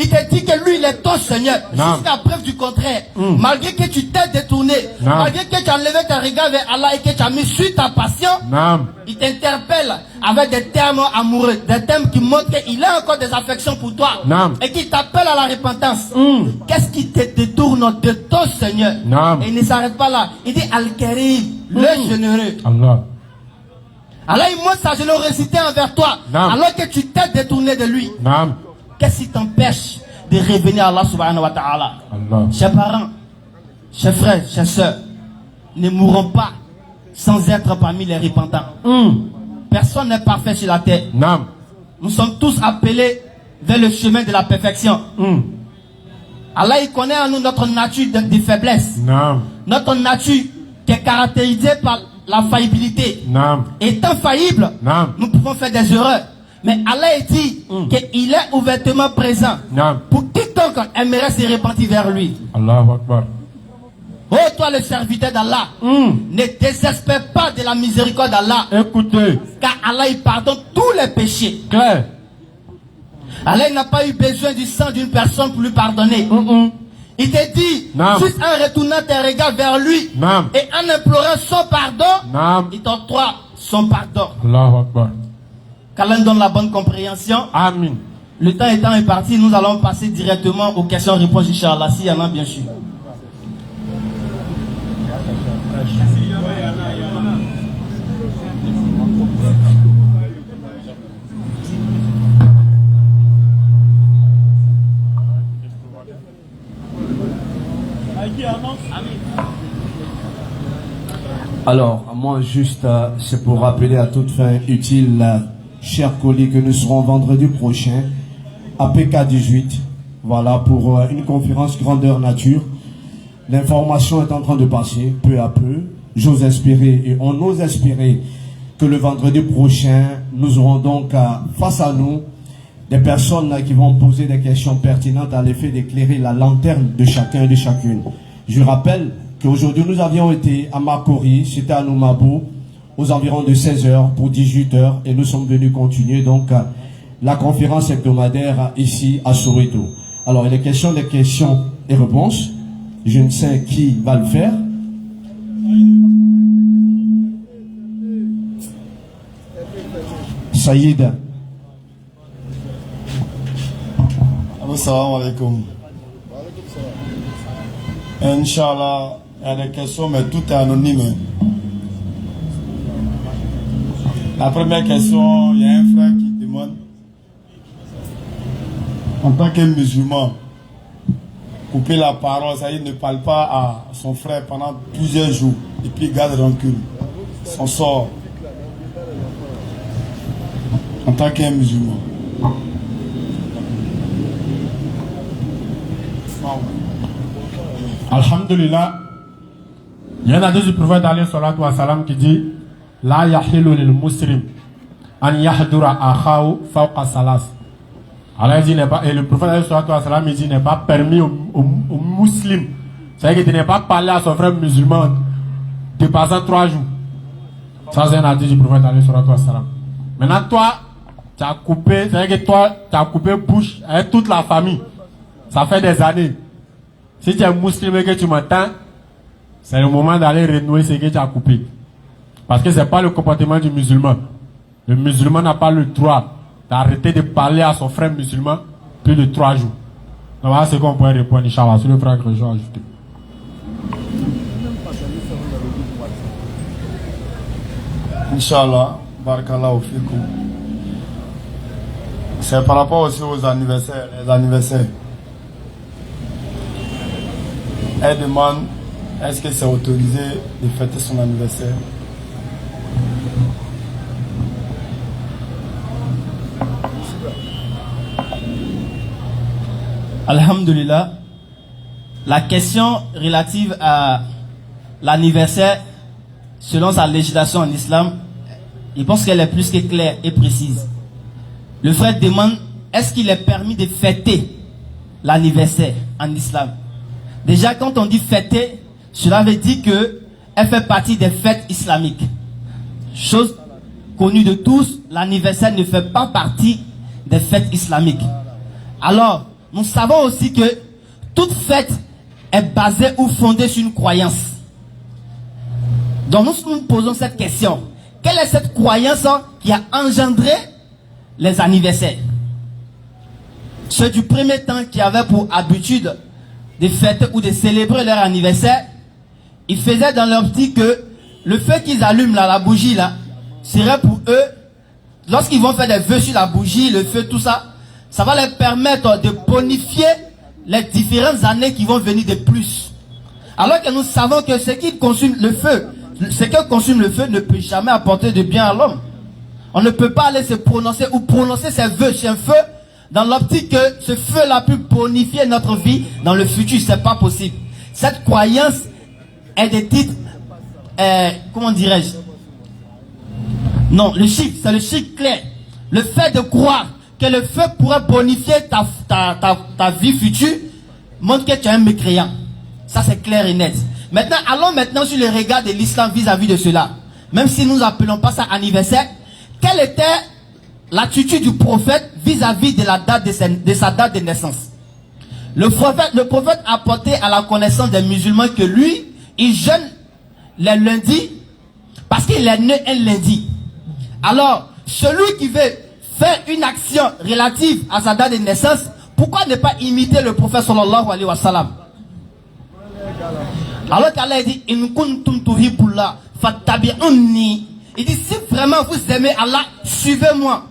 Il te dit que lui il est ton Seigneur. Non. Jusqu'à preuve du contraire. Malgré que tu t'es détourné, Non. malgré que tu as levé ton regard vers Allah et que tu as mis sur ta passion, Naam. il t'interpelle avec des termes amoureux, des termes qui montrent qu'il a encore des affections pour toi. Non. Et qui t'appelle à la repentance. Qu'est-ce qui te détourne de ton Seigneur? Non. Et il ne s'arrête pas là. Il dit Al-Karim, le généreux. Allah. Allah il montre sa générosité envers toi. Non. Alors que tu t'es détourné de lui. Naam. Qu'est-ce qui t'empêche de revenir à Allah subhanahu wa ta'ala? Allah. Chers parents, chers frères, chers sœurs, ne mourront pas sans être parmi les repentants. Personne n'est parfait sur la terre. Naam. Nous sommes tous appelés vers le chemin de la perfection. Allah il connaît en nous notre nature de faiblesse. Naam. Notre nature qui est caractérisée par la faillibilité. Naam. Étant faillible, Naam. nous pouvons faire des erreurs. Mais Allah dit qu'il est ouvertement présent Naam. pour quiconque aimerait se repentir vers lui. Allahu Akbar. Oh toi le serviteur d'Allah, ne désespère pas de la miséricorde d'Allah, Écoutez. car Allah il pardonne tous les péchés. Clair. Allah il n'a pas eu besoin du sang d'une personne pour lui pardonner. Il te dit, Naam. juste en retournant tes regards vers lui Naam. et en implorant son pardon, Naam. il t'octroie son pardon. Allahu Akbar. Qu'Allah nous donne la bonne compréhension. Amin. le temps étant imparti, nous allons passer directement aux questions-réponses, Inch'Allah, s'il y en a bien sûr. Alors, moi, juste, c'est pour rappeler à toute fin utile, chers collègues, que nous serons vendredi prochain à PK18, voilà, pour une conférence grandeur nature. L'information est en train de passer peu à peu. J'ose espérer et on ose espérer que le vendredi prochain, nous aurons donc face à nous des personnes qui vont poser des questions pertinentes à l'effet d'éclairer la lanterne de chacun et de chacune. Je rappelle qu'aujourd'hui, nous avions été à Makori, c'était à Noumabou, aux environs de 16h pour 18h, et nous sommes venus continuer donc la conférence hebdomadaire ici à Soweto. Alors, il est question des questions et réponses. Je ne sais qui va le faire. Saïd. Assalamu alaikum. Inch'Allah, il y a des questions, mais tout est anonyme. La première question, il y a un frère qui demande, en tant que musulman, couper la parole, ça il ne parle pas à son frère pendant plusieurs jours, et puis garde rancune, s'en sort. En tant qu'un musulman. Alhamdulillah, il y a un hadith du prophète alayhi salatu wa salam qui dit La yahilu lil muslim an yahdura akhahu fawqa salas. Alors il dit, et le prophète alayhi salatu wa salam il dit n'est pas permis aux musulmans, c'est-à-dire qu'il n'est pas parler à son frère musulman dépassant 3 jours. Ça c'est un hadith du prophète alayhi salatu wa salam. Maintenant toi, tu as coupé, c'est-à-dire que toi, tu as coupé bouche avec toute la famille. Ça fait des années. Si tu es musulman et que tu m'entends, c'est le moment d'aller renouer ce que tu as coupé. Parce que ce n'est pas le comportement du musulman. Le musulman n'a pas le droit d'arrêter de parler à son frère musulman plus de 3 jours. Donc voilà ce qu'on pourrait répondre, Inch'Allah, sur le frère que je vais ajouter. Inch'Allah, barakallahu fikum. C'est par rapport aussi aux anniversaires, les anniversaires. Elle demande, est-ce que c'est autorisé de fêter son anniversaire? Alhamdulillah, la question relative à l'anniversaire, selon sa législation en islam, je pense qu'elle est plus que claire et précise. Le frère demande, est-ce qu'il est permis de fêter l'anniversaire en islam? Déjà, quand on dit fêter, cela veut dire qu'elle fait partie des fêtes islamiques. Chose connue de tous, l'anniversaire ne fait pas partie des fêtes islamiques. Alors, nous savons aussi que toute fête est basée ou fondée sur une croyance. Donc nous nous posons cette question. Quelle est cette croyance qui a engendré les anniversaires? Ceux du premier temps qui avaient pour habitude de fêter ou de célébrer leur anniversaire, ils faisaient dans leur petit que le feu qu'ils allument là, la bougie là, serait pour eux, lorsqu'ils vont faire des vœux sur la bougie, le feu, tout ça, ça va leur permettre de bonifier les différentes années qui vont venir de plus. Alors que nous savons que ce qui consume le feu, ce que consume le feu ne peut jamais apporter de bien à l'homme. On ne peut pas aller se prononcer ou prononcer ses vœux chez un feu dans l'optique que ce feu-là peut bonifier notre vie dans le futur. C'est pas possible. Cette croyance est des titres, comment dirais-je? Non, le chiffre, c'est le chiffre clair. Le fait de croire que le feu pourrait bonifier ta vie future montre que tu es un mécréant. Ça c'est clair et net. Maintenant, allons maintenant sur le regard de l'islam vis-à-vis de cela. Même si nous n'appelons pas ça anniversaire, quelle était l'attitude du prophète vis-à-vis de la date de sa date de naissance? Le prophète a porté à la connaissance des musulmans que lui, il jeûne les lundis parce qu'il est né un lundi. Alors, celui qui veut faire une action relative à sa date de naissance, pourquoi ne pas imiter le prophète sallallahu alayhi wa sallam? Alors qu'Allah dit in kuntum tuhibbullah fattabi'unni. Il dit si vraiment vous aimez Allah, suivez-moi.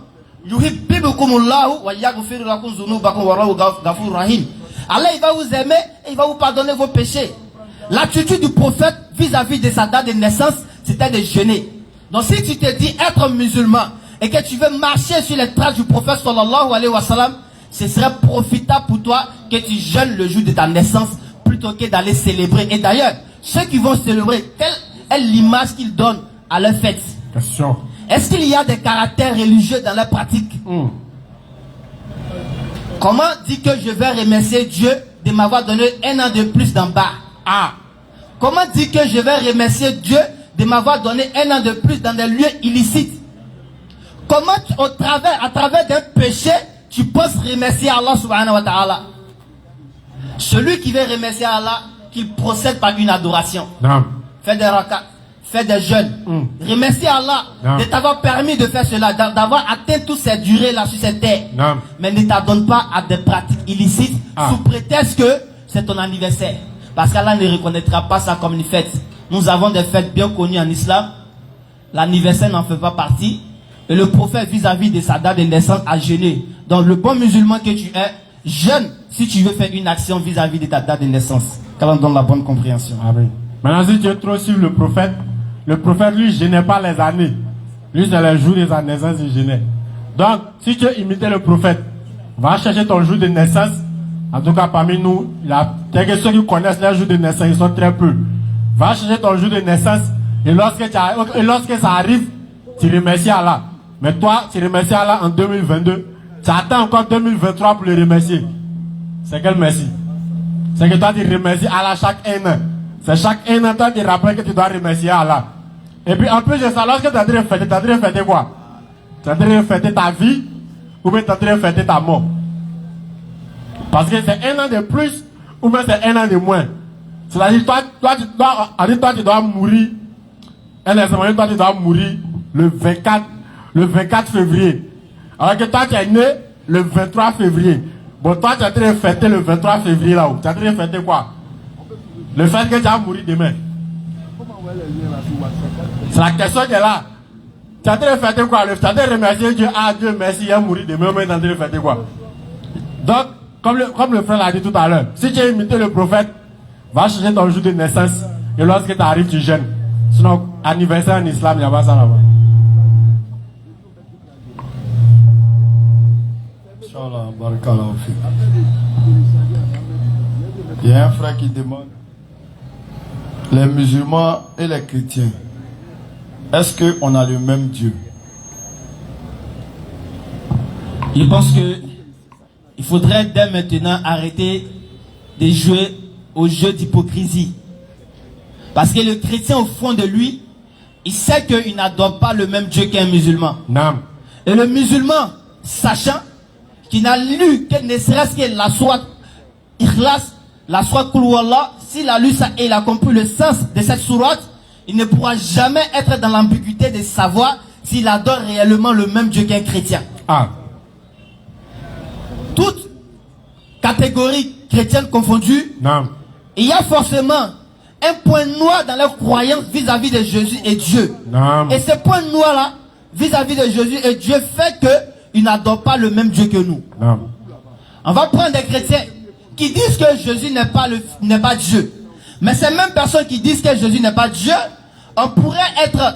Yuhibbukumullahu wa yaghfir lakum dhunubakum wallahu ghafurur rahim. Allah il va vous aimer et il va vous pardonner vos péchés. L'attitude du prophète vis-à-vis de sa date de naissance, c'était de jeûner. Donc si tu te dis être musulman et que tu veux marcher sur les traces du prophète sallallahu alayhi wa sallam, ce serait profitable pour toi que tu jeûnes le jour de ta naissance plutôt que d'aller célébrer. Et d'ailleurs, ceux qui vont célébrer, quelle est l'image qu'ils donnent à leur fête? Question. Est-ce qu'il y a des caractères religieux dans leur pratique? Comment dire que je vais remercier Dieu de m'avoir donné un an de plus d'en bas? Comment dire que je vais remercier Dieu de m'avoir donné un an de plus dans des lieux illicites? Comment à travers d'un péché, tu penses remercier Allah subhanahu wa ta'ala? Celui qui veut remercier Allah, qu'il procède par une adoration. Non. Fais des rakats, fais des jeûnes. Remercie Allah de t'avoir permis de faire cela, d'avoir atteint toutes ces durées là sur cette terre. Non. Mais ne t'adonne pas à des pratiques illicites sous prétexte que c'est ton anniversaire. Parce qu'Allah ne reconnaîtra pas ça comme une fête. Nous avons des fêtes bien connues en islam. L'anniversaire n'en fait pas partie. Et le prophète vis-à-vis de sa date de naissance a jeûné. Donc le bon musulman que tu es, jeûne si tu veux faire une action vis-à-vis de ta date de naissance. Qu'Allah donne la bonne compréhension. Amen. Maintenant, si tu es trop sur le prophète lui gênait pas les années. Lui, c'est le jour de sa naissance, il gênait. Donc, si tu veux imiter le prophète, va chercher ton jour de naissance. En tout cas, parmi nous, il y a ceux qui connaissent leur jour de naissance, ils sont très peu. Va chercher ton jour de naissance et lorsque ça arrive, tu remercies Allah. Mais toi, tu remercies Allah en 2022. Tu attends encore 2023 pour le remercier. C'est quel merci? C'est que toi, tu remercies Allah chaque an. C'est chaque an, toi, tu rappelles que tu dois remercier Allah. Et puis, en plus de ça, lorsque tu as train de fêter quoi? Tu as train de fêter ta vie ou bien tu as train de fêter ta mort. Parce que c'est un an de plus ou bien c'est un an de moins. C'est-à-dire, toi, tu dois mourir. Toi, tu dois mourir le 24 février. Alors que toi, tu es né le 23 février. Bon, toi, tu es en train de fêter le 23 février là-haut. Tu es en train de fêter quoi? Le fait que tu vas mourir demain. C'est la question qui est là. Tu es en train de fêter quoi? Tu es en train de remercier Dieu. Ah, Dieu, merci, il va mourir demain. Mais tu es en train de fêter quoi? Donc, comme le frère l'a dit tout à l'heure, si tu as imité le prophète, va chercher ton jour de naissance. Et lorsque tu arrives, tu jeûnes. Sinon, anniversaire en islam, il n'y a pas ça là-bas. Inch'Allah, barakallahu fi. Il y a un frère qui demande, les musulmans et les chrétiens, est-ce qu'on a le même Dieu? Je pense que il faudrait dès maintenant arrêter de jouer au jeu d'hypocrisie. Parce que le chrétien au fond de lui, il sait qu'il n'adore pas le même Dieu qu'un musulman. Non. Et le musulman, sachant qu'il n'a lu que ne serait-ce que la sourate Ikhlas, la sourate Qul Huwallah, s'il a lu ça et il a compris le sens de cette sourate, il ne pourra jamais être dans l'ambiguïté de savoir s'il adore réellement le même Dieu qu'un chrétien. Toute catégorie chrétienne confondue, Non. il y a forcément un point noir dans leur croyance vis-à-vis de Jésus et Dieu. Non. Et ce point noir-là, vis-à-vis de Jésus et Dieu, fait qu'ils n'adorent pas le même Dieu que nous. Non. On va prendre des chrétiens qui disent que Jésus n'est pas Dieu. Mais ces mêmes personnes qui disent que Jésus n'est pas Dieu, on pourrait être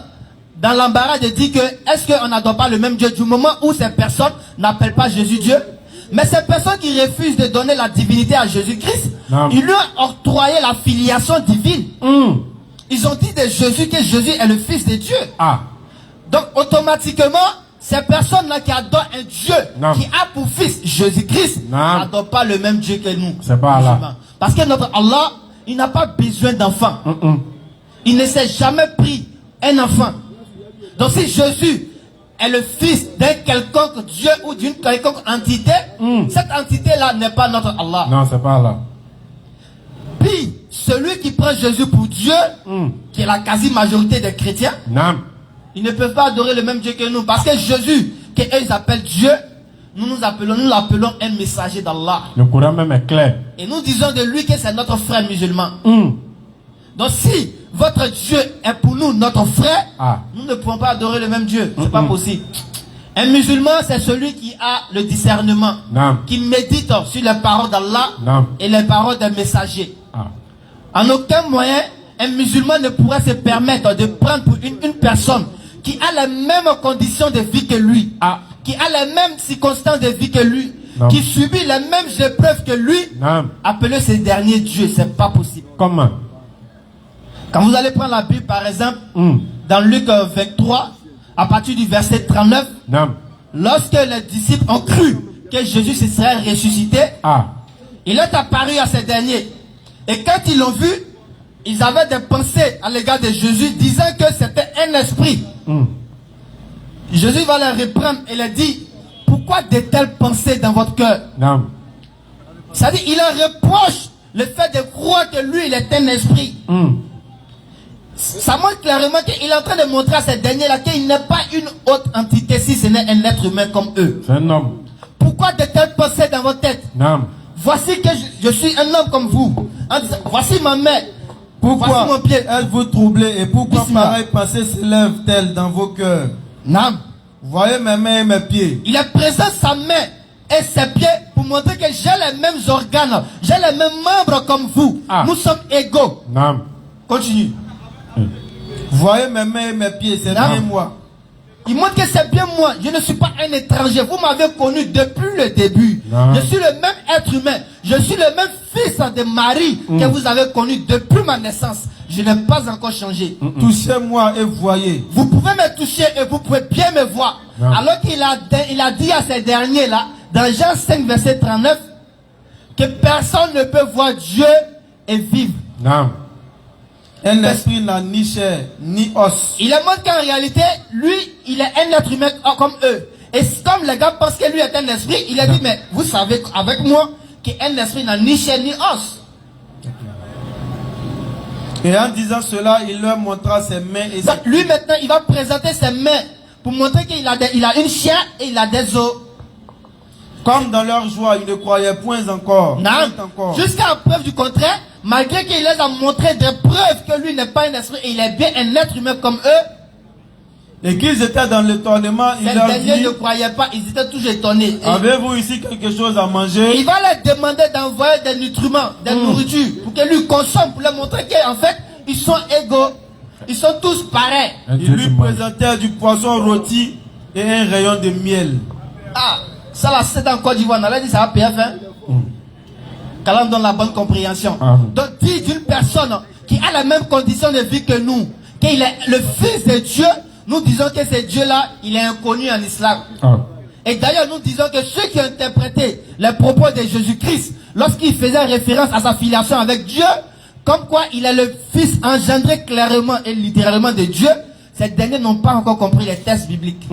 dans l'embarras de dire que est-ce qu'on n'adore pas le même Dieu du moment où ces personnes n'appellent pas Jésus Dieu. Mais ces personnes qui refusent de donner la divinité à Jésus-Christ, ils lui ont octroyé la filiation divine. Ils ont dit de Jésus que Jésus est le Fils de Dieu. Donc automatiquement, ces personnes-là qui adorent un Dieu qui a pour fils Jésus-Christ n'adorent pas le même Dieu que nous. C'est pas Allah. Parce que notre Allah, il n'a pas besoin d'enfants. Il ne s'est jamais pris un enfant. Donc si Jésus est le fils d'un quelconque Dieu ou d'une quelconque entité, cette entité-là n'est pas notre Allah. Non, c'est pas Allah. Puis, celui qui prend Jésus pour Dieu, qui est la quasi-majorité des chrétiens, ils ne peuvent pas adorer le même Dieu que nous. Parce que Jésus, qu'eux ils appellent Dieu, nous l'appelons un messager d'Allah. Le Coran même est clair. Et nous disons de lui que c'est notre frère musulman. Donc si votre Dieu est pour nous notre frère, nous ne pouvons pas adorer le même Dieu. C'est pas possible. Un musulman, c'est celui qui a le discernement, qui médite sur les paroles d'Allah et les paroles des messagers. En aucun moyen, un musulman ne pourrait se permettre de prendre pour une personne qui a les mêmes conditions de vie que lui, qui a les mêmes circonstances de vie que lui, qui subit les mêmes épreuves que lui, appeler ces derniers dieux. C'est pas possible. Comment? Quand vous allez prendre la Bible, par exemple, dans Luc 23, à partir du verset 39, lorsque les disciples ont cru que Jésus se serait ressuscité, il est apparu à ces derniers. Et quand ils l'ont vu, ils avaient des pensées à l'égard de Jésus, disant que c'était un esprit. Jésus va les reprendre et leur dit, pourquoi de telles pensées dans votre cœur? C'est-à-dire, il leur reproche le fait de croire que lui, il est un esprit. Ça montre clairement qu'il est en train de montrer à ces derniers-là qu'il n'est pas une autre entité si ce n'est un être humain comme eux. C'est un homme. Pourquoi de telles pensées dans votre tête? Voici que je suis un homme comme vous. Voici ma main. Pourquoi voici mon pied. êtes-vous troublés et pourquoi pareille pensée s'élève-t-elle dans vos cœurs? Voyez mes mains et mes pieds. Il est présent sa main et ses pieds pour montrer que j'ai les mêmes organes, j'ai les mêmes membres comme vous. Nous sommes égaux. Continue. Voyez mes mains et mes pieds, c'est bien moi. Il montre que c'est bien moi. Je ne suis pas un étranger. Vous m'avez connu depuis le début. Je suis le même être humain. Je suis le même fils de Marie que vous avez connu depuis ma naissance. Je n'ai pas encore changé. Touchez-moi et voyez. Vous pouvez me toucher et vous pouvez bien me voir. Alors qu'il a dit à ces derniers-là, dans Jean 5, verset 39, que personne ne peut voir Dieu et vivre. Un esprit n'a ni chair, ni os. Il montre qu'en réalité, lui, il est un être humain comme eux. Et comme les gars pensent que lui est un esprit, il a dit, mais vous savez avec moi qu'un esprit n'a ni chair, ni os. Et en disant cela, il leur montra ses mains et Donc, lui maintenant, il va présenter ses mains pour montrer qu'il a une chair et il a des os. Comme dans leur joie, ils ne croyaient point encore. Jusqu'à preuve du contraire, malgré qu'il les a montré des preuves que lui n'est pas un esprit et il est bien un être humain comme eux. Et qu'ils étaient dans l'étonnement, il leur dit, ne croyaient pas, ils étaient toujours étonnés. Avez-vous ici quelque chose à manger? Il va leur demander d'envoyer des nutriments, des nourritures, pour que lui consomme, pour leur montrer qu'en fait, ils sont égaux. Ils sont tous pareils. Ils lui présentèrent du poisson rôti et un rayon de miel. Ça là, c'est en Côte d'Ivoire. On a dit ça à PF1. Qu'Allah donne la bonne compréhension. Donc, dit d'une personne qui a la même condition de vie que nous, qu'il est le fils de Dieu, nous disons que ce Dieu-là, il est inconnu en islam. Et d'ailleurs, nous disons que ceux qui ont interprété les propos de Jésus-Christ, lorsqu'il faisait référence à sa filiation avec Dieu, comme quoi il est le fils engendré clairement et littéralement de Dieu, ces derniers n'ont pas encore compris les textes bibliques.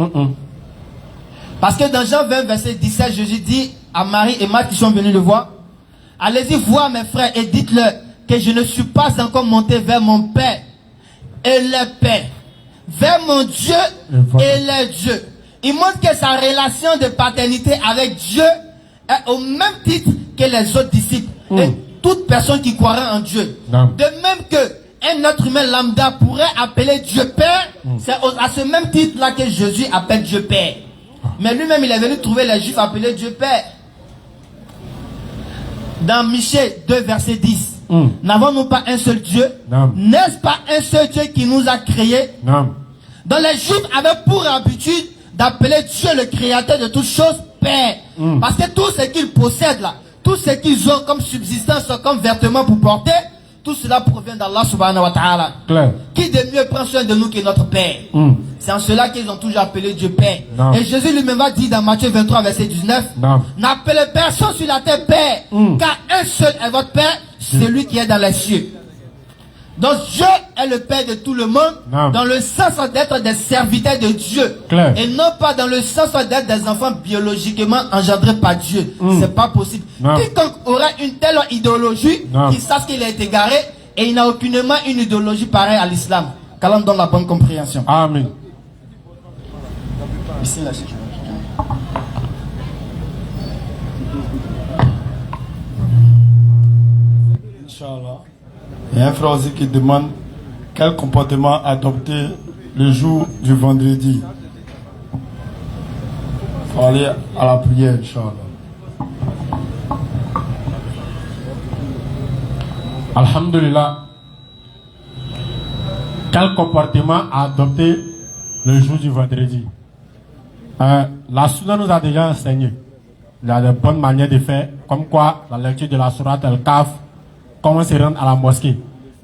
Parce que dans Jean 20, verset 17, Jésus dit à Marie et Marthe qui sont venus le voir, allez-y voir mes frères et dites-leur que je ne suis pas encore monté vers mon Père et le Père, vers mon Dieu et le Dieu. Il montre que sa relation de paternité avec Dieu est au même titre que les autres disciples. Et toute personne qui croira en Dieu. De même que un être humain lambda pourrait appeler Dieu Père, c'est à ce même titre-là que Jésus appelle Dieu Père. Mais lui-même, il est venu trouver les Juifs appeler Dieu Père. Dans Michée 2, verset 10. N'avons-nous pas un seul Dieu? N'est-ce pas un seul Dieu qui nous a créés? Donc les Juifs avaient pour habitude d'appeler Dieu le créateur de toutes choses Père. Parce que tout ce qu'ils possèdent là, tout ce qu'ils ont comme subsistance, comme vêtements pour porter, tout cela provient d'Allah subhanahu wa ta'ala. Qui de mieux prend soin de nous que notre Père? C'est en cela qu'ils ont toujours appelé Dieu Père. Et Jésus lui-même a dit dans Matthieu 23, verset 19, n'appelez personne sur la terre Père, car un seul est votre Père, celui qui est dans les cieux. Donc Dieu est le Père de tout le monde, dans le sens d'être des serviteurs de Dieu, et non pas dans le sens d'être des enfants biologiquement engendrés par Dieu. C'est pas possible. Quiconque aura une telle idéologie, il sache qu'il est égaré, et il n'a aucunement une idéologie pareille à l'islam. Qu'Allah donne la bonne compréhension. Amen. Ici, là, Inch'Allah. Il y a un frère aussi qui demande quel comportement adopter le jour du vendredi. Il faut aller à la prière, Inch'Allah. Alhamdulillah. Quel comportement adopter le jour du vendredi? La Sunna nous a déjà enseigné. Il y a de bonnes manières de faire, comme quoi la lecture de la Sourate Al-Kahf, comment se rendre à la mosquée.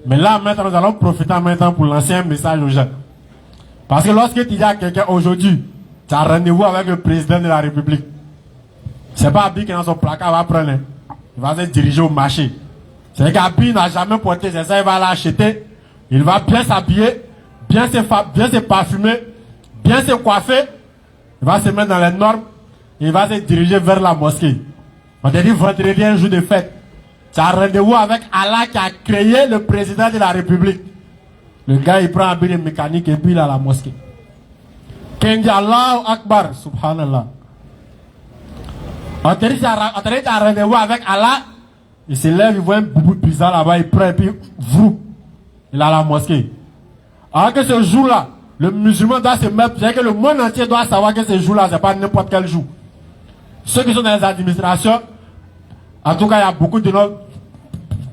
Mais là, maintenant, nous allons profiter maintenant pour lancer un message aux gens. Parce que lorsque tu dis à quelqu'un aujourd'hui, tu as rendez-vous avec le président de la République, c'est pas Abi qui est dans son placard va prendre, hein. Il va se diriger au marché. C'est qu'Abi n'a jamais porté, c'est ça, il va l'acheter, il va bien s'habiller, bien se parfumer, bien se coiffer, il va se mettre dans les normes, il va se diriger vers la mosquée. On te dit vendredi, un jour de fête. Tu as rendez-vous avec Allah qui a créé le président de la République. Le gars, il prend un billet mécanique et puis il est à la mosquée. Quand il dit Allahu Akbar, subhanallah. On te dit tu as rendez-vous avec Allah, il se lève, il voit un boubou bizarre là-bas, il prend et puis vrou, il est à la mosquée. Alors que ce jour-là, le musulman doit se mettre, c'est-à-dire que le monde entier doit savoir que ce jour-là, c'est pas n'importe quel jour. Ceux qui sont dans les administrations, en tout cas, il y a beaucoup de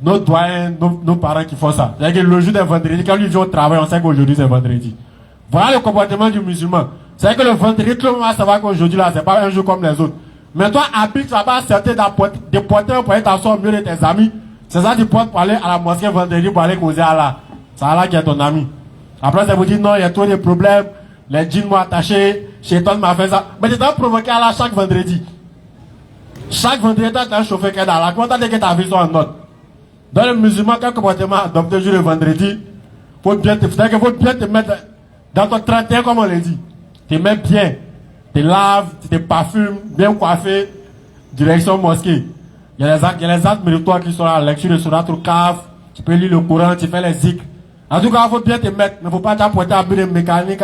nos doyens, nos parents qui font ça. C'est-à-dire que le jour des vendredis, quand ils viennent au travail, on sait qu'aujourd'hui c'est vendredi. Voilà le comportement du musulman. C'est-à-dire que le vendredi, tout le monde va savoir qu'aujourd'hui là, c'est pas un jour comme les autres. Mais toi, Abi, tu vas pas accepter de porter un poignet t'asseoir au milieu de tes amis. C'est ça que tu portes pour aller à la mosquée vendredi pour aller causer à Allah. C'est Allah qui est ton ami. Après, ça vous dit non, il y a trop de problèmes. Les djinns m'ont attaché, Shaitan m'a fait ça. Mais tu t'as provoqué Allah chaque vendredi. Chaque vendredi, tu as un chauffeur qui est dans la compte, tu as que ta vie soit en note. Dans le musulman, quel comportement adopté le jour de vendredi, faut bien te mettre dans ton 31, comme on l'a dit. Tu te mets bien, tu te laves, tu te parfumes, bien coiffé, direction mosquée. Il y a les actes méritoires qui sont là, la lecture de Surat Al-Kahf, tu peux lire le Coran, tu fais les zikrs. En tout cas, il faut bien te mettre, mais il ne faut pas t'apporter à de mécanique,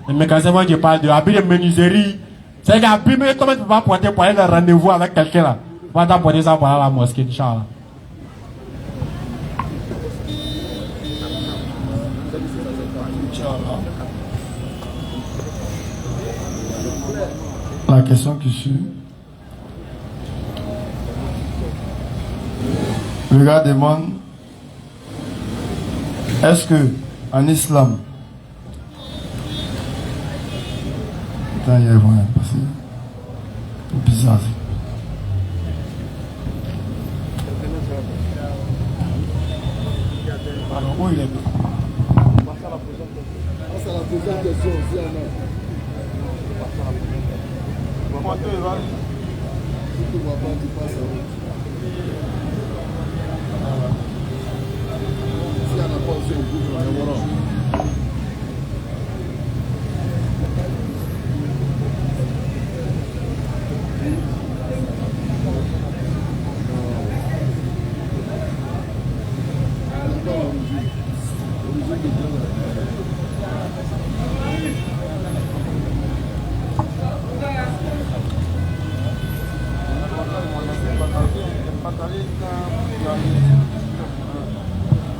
le mécanicien, moi je parle de habit de menuiserie. C'est qu'à mais comment tu ne peux pas porter pour aller à un rendez-vous avec quelqu'un là? Tu ne peux pas t'apporter ça pour aller à la mosquée, Inch'Allah. La question qui suit. Le gars demande, est-ce que en islam, il y a moyen de passer. C'est bizarre. Alors, où il est? C'est la deuxième question aussi,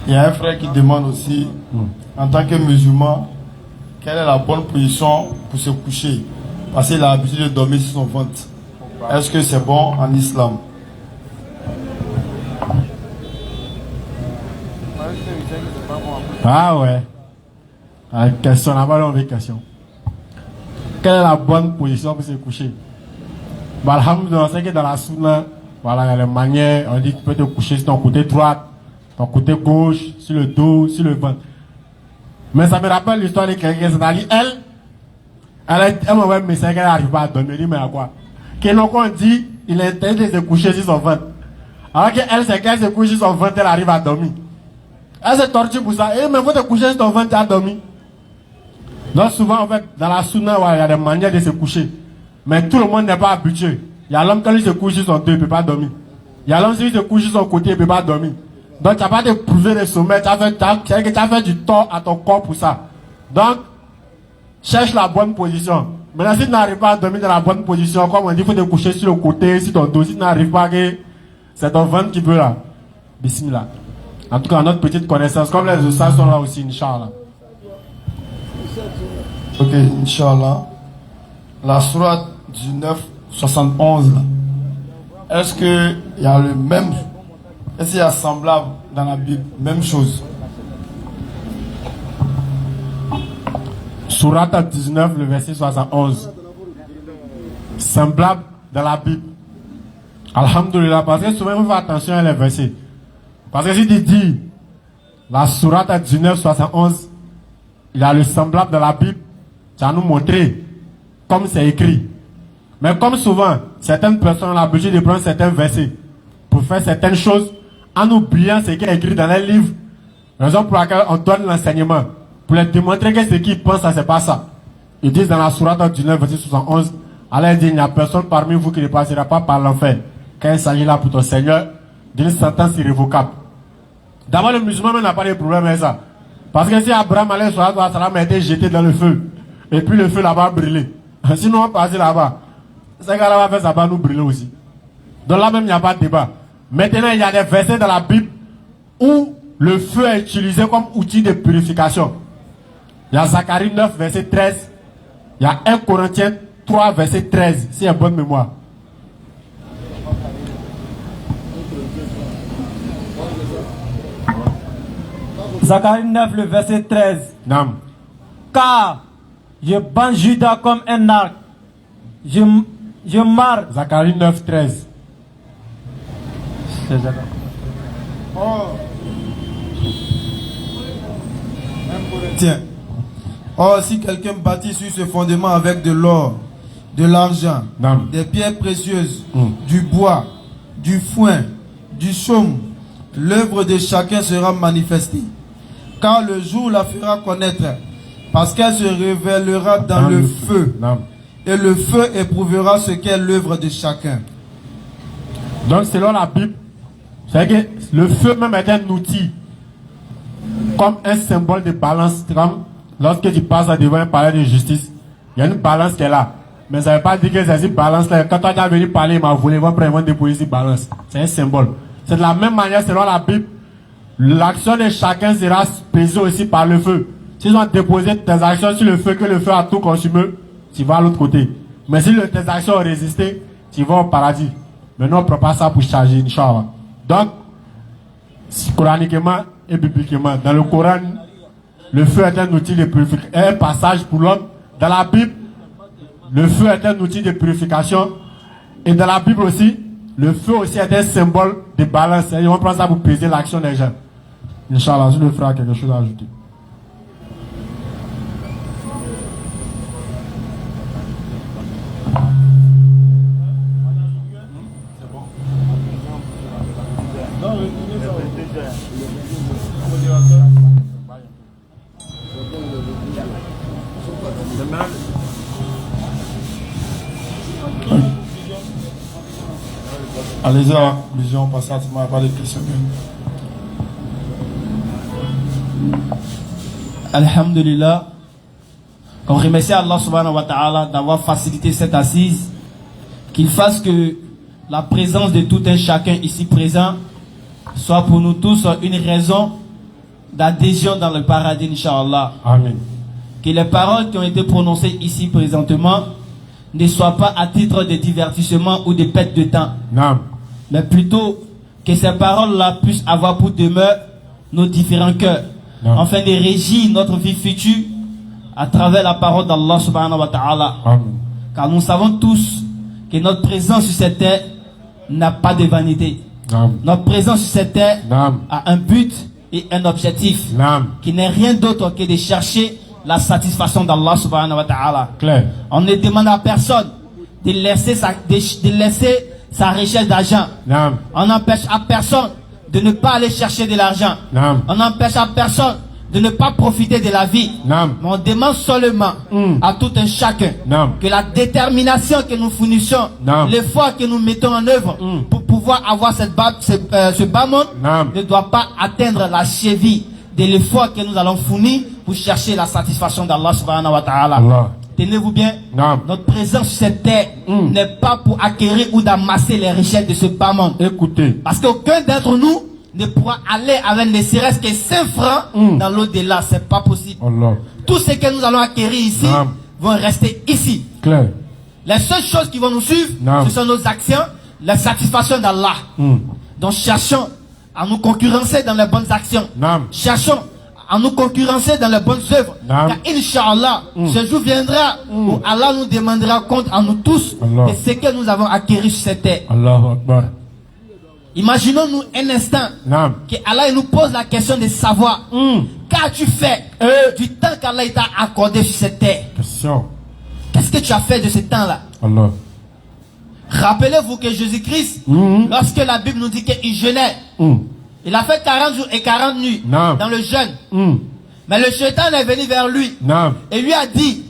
Il y a un frère qui demande aussi, en tant que musulman, quelle est la bonne position pour se coucher? Parce qu'il a l'habitude de dormir sur son ventre. Est-ce que c'est bon en islam? Ah ouais. La question, là-bas, on veut question. Quelle est la bonne position pour se coucher? Bah, alhamdoulilah, on sait que dans la sunna, voilà, il y a les manières, on dit que tu peux te coucher sur ton côté droit, ton côté gauche, sur le dos, sur le ventre. Mais ça me rappelle l'histoire de quelqu'un, c'est-à-dire elle m'a envoyé un message qu'elle n'arrive pas à dormir. Elle dit, mais à quoi? Quelqu'un dit, il est interdit de se coucher sur son ventre. Alors qu'elle, c'est qu'elle se couche sur son ventre, elle arrive à dormir. Elle se torture pour ça. Et mais faut te coucher sur ton ventre, tu as dormi. Donc souvent, en fait, dans la sunna, il y a des manières de se coucher. Mais tout le monde n'est pas habitué. Il y a l'homme, quand il se couche sur son dos, il ne peut pas dormir. Il y a l'homme, qui se couche sur son côté, il ne peut pas dormir. Donc, tu n'as pas de prouver le sommet. Tu as fait du tort à ton corps pour ça. Donc, cherche la bonne position. Maintenant, si tu n'arrives pas à dormir dans la bonne position, comme on dit, il faut te coucher sur le côté, sur ton dos. Si tu n'arrives pas, c'est ton ventre qui veut là. Bismillah. En tout cas, notre petite connaissance, comme les ustads sont là aussi, Inch'Allah. Ok, Inch'Allah. La sourate du 971, là. Est-ce qu'il y a le même. Est-ce qu'il y a semblable dans la Bible? Même chose. Sourate 19, le verset 71. Semblable dans la Bible. Alhamdulillah, parce que souvent il faut faire attention à les versets. Parce que si tu dis la sourate 19, 71, il y a le semblable dans la Bible, ça va nous montrer comme c'est écrit. Mais comme souvent, certaines personnes ont l'habitude de prendre certains versets pour faire certaines choses en oubliant ce qui est écrit dans les livres, raison pour laquelle on donne l'enseignement. Pour leur démontrer que ce qu'ils pensent, ça c'est pas ça. Ils disent dans la sourate 19, verset 71, Allah dit, il n'y a personne parmi vous qui ne passera pas par l'enfer. Quand il s'agit là pour ton Seigneur d'une sentence irrévocable. D'abord, le musulman n'a pas de problème avec ça. Parce que si Abraham a été jeté dans le feu, et puis le feu là-bas a brûlé. Sinon, on passe là-bas. Ce gars-là va faire ça, va nous brûler aussi. Donc là même, il n'y a pas de débat. Maintenant, il y a des versets dans la Bible où le feu est utilisé comme outil de purification. Il y a Zacharie 9, verset 13. Il y a 1 Corinthiens 3, verset 13. C'est une bonne mémoire. Zacharie 9, le verset 13. Non. Car je bats Judas comme un arc. Je marque. Zacharie 9, 13. Tiens. Or, si quelqu'un bâtit sur ce fondement avec de l'or, de l'argent, des pierres précieuses, du bois, du foin, du chaume, l'œuvre de chacun sera manifestée. Car le jour la fera connaître, parce qu'elle se révélera dans le feu. Et le feu éprouvera ce qu'est l'œuvre de chacun. Donc, selon la Bible, c'est que le feu même est un outil, comme un symbole de balance. Comme lorsque tu passes devant un palais de justice, il y a une balance qui est là. Mais ça ne veut pas dire que c'est cette balance-là. Quand toi tu es venu parler, il m'a volé, il va prendre déposer cette balance. C'est un symbole. C'est de la même manière, selon la Bible, l'action de chacun sera pesée aussi par le feu. S'ils ont déposé tes actions sur le feu, que le feu a tout consumé, tu vas à l'autre côté. Mais si tes actions ont résisté, tu vas au paradis. Mais nous, on ne prend pas ça pour charger, Inch'Allah. Donc, coraniquement et bibliquement, dans le Coran, le feu est un outil de purification, un passage pour l'homme. Dans la Bible, le feu est un outil de purification. Et dans la Bible aussi, le feu aussi est un symbole de balance. Et on prend ça pour peser l'action des gens. Inch'Allah, je le ferai quelque chose à ajouter. Allez-y à la conclusion, parce que tu m'as pas de questions. Alhamdulillah. On remercie Allah subhanahu wa ta'ala d'avoir facilité cette assise. Qu'il fasse que la présence de tout un chacun ici présent soit pour nous tous une raison d'adhésion dans le paradis, Inch'Allah. Amen. Que les paroles qui ont été prononcées ici présentement ne soient pas à titre de divertissement ou de perte de temps. Non. Mais plutôt que ces paroles-là puissent avoir pour demeure nos différents cœurs. Non. Afin de régir notre vie future à travers la parole d'Allah subhanahu wa ta'ala. Amen. Car nous savons tous que notre présence sur cette terre n'a pas de vanité. Non. Notre présence sur cette terre Non. a un but et un objectif Non. qui n'est rien d'autre que de chercher la satisfaction d'Allah subhanahu wa ta'ala. Claire. On ne demande à personne de laisser sa recherche d'argent. Non. On n'empêche à personne de ne pas aller chercher de l'argent. Non. On n'empêche à personne de ne pas profiter de la vie. Non. Mais on demande seulement à tout un chacun Non. que la détermination que nous fournissons, Non. l'effort que nous mettons en œuvre pour pouvoir avoir ce bas monde Non. ne doit pas atteindre la cheville de l'effort que nous allons fournir pour chercher la satisfaction d'Allah subhanahu wa ta'ala. Allah. tenez-vous bien, Non. notre présence sur cette terre n'est pas pour acquérir ou d'amasser les richesses de ce bas monde. Écoutez. Parce qu'aucun d'entre nous ne pourra aller avec ne serait-ce que 5 francs dans l'au-delà. C'est pas possible. Allah. Tout ce que nous allons acquérir ici Non. vont rester ici. Clair. Les seules choses qui vont nous suivre, Non. ce sont nos actions, la satisfaction d'Allah. Donc cherchons à nous concurrencer dans les bonnes actions. Non. Cherchons à nous concurrencer dans les bonnes œuvres. Non. Car Inch'Allah, ce jour viendra où Allah nous demandera compte à nous tous Allah. de ce que nous avons acquis sur cette terre. Allahu Akbar. Imaginons-nous un instant Non. que Allah nous pose la question de savoir qu'as-tu fait du temps qu'Allah t'a accordé sur cette terre. Question. Qu'est-ce que tu as fait de ce temps-là? Allah. Rappelez-vous que Jésus-Christ, lorsque la Bible nous dit qu'il jeûnait, il a fait 40 jours et 40 nuits Non. dans le jeûne. Mais le shaitan est venu vers lui Non. et lui a dit,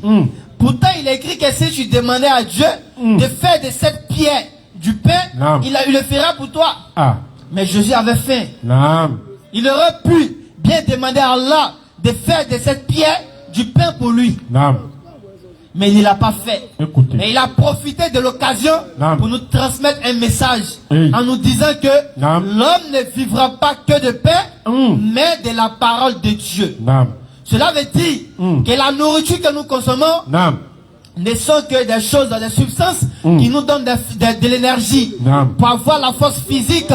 pourtant il a écrit que si tu demandais à Dieu de faire de cette pierre du pain, Non. il le fera pour toi. Ah. Mais Jésus avait faim. Non. Il aurait pu bien demander à Allah de faire de cette pierre du pain pour lui. Non. Mais il ne l'a pas fait. Écoutez. Mais il a profité de l'occasion Non. pour nous transmettre un message Oui. en nous disant que Non. l'homme ne vivra pas que de pain, mais de la parole de Dieu. Non. Cela veut dire que la nourriture que nous consommons Non. ne sont que des choses, des substances qui nous donnent de l'énergie Non. pour avoir la force physique,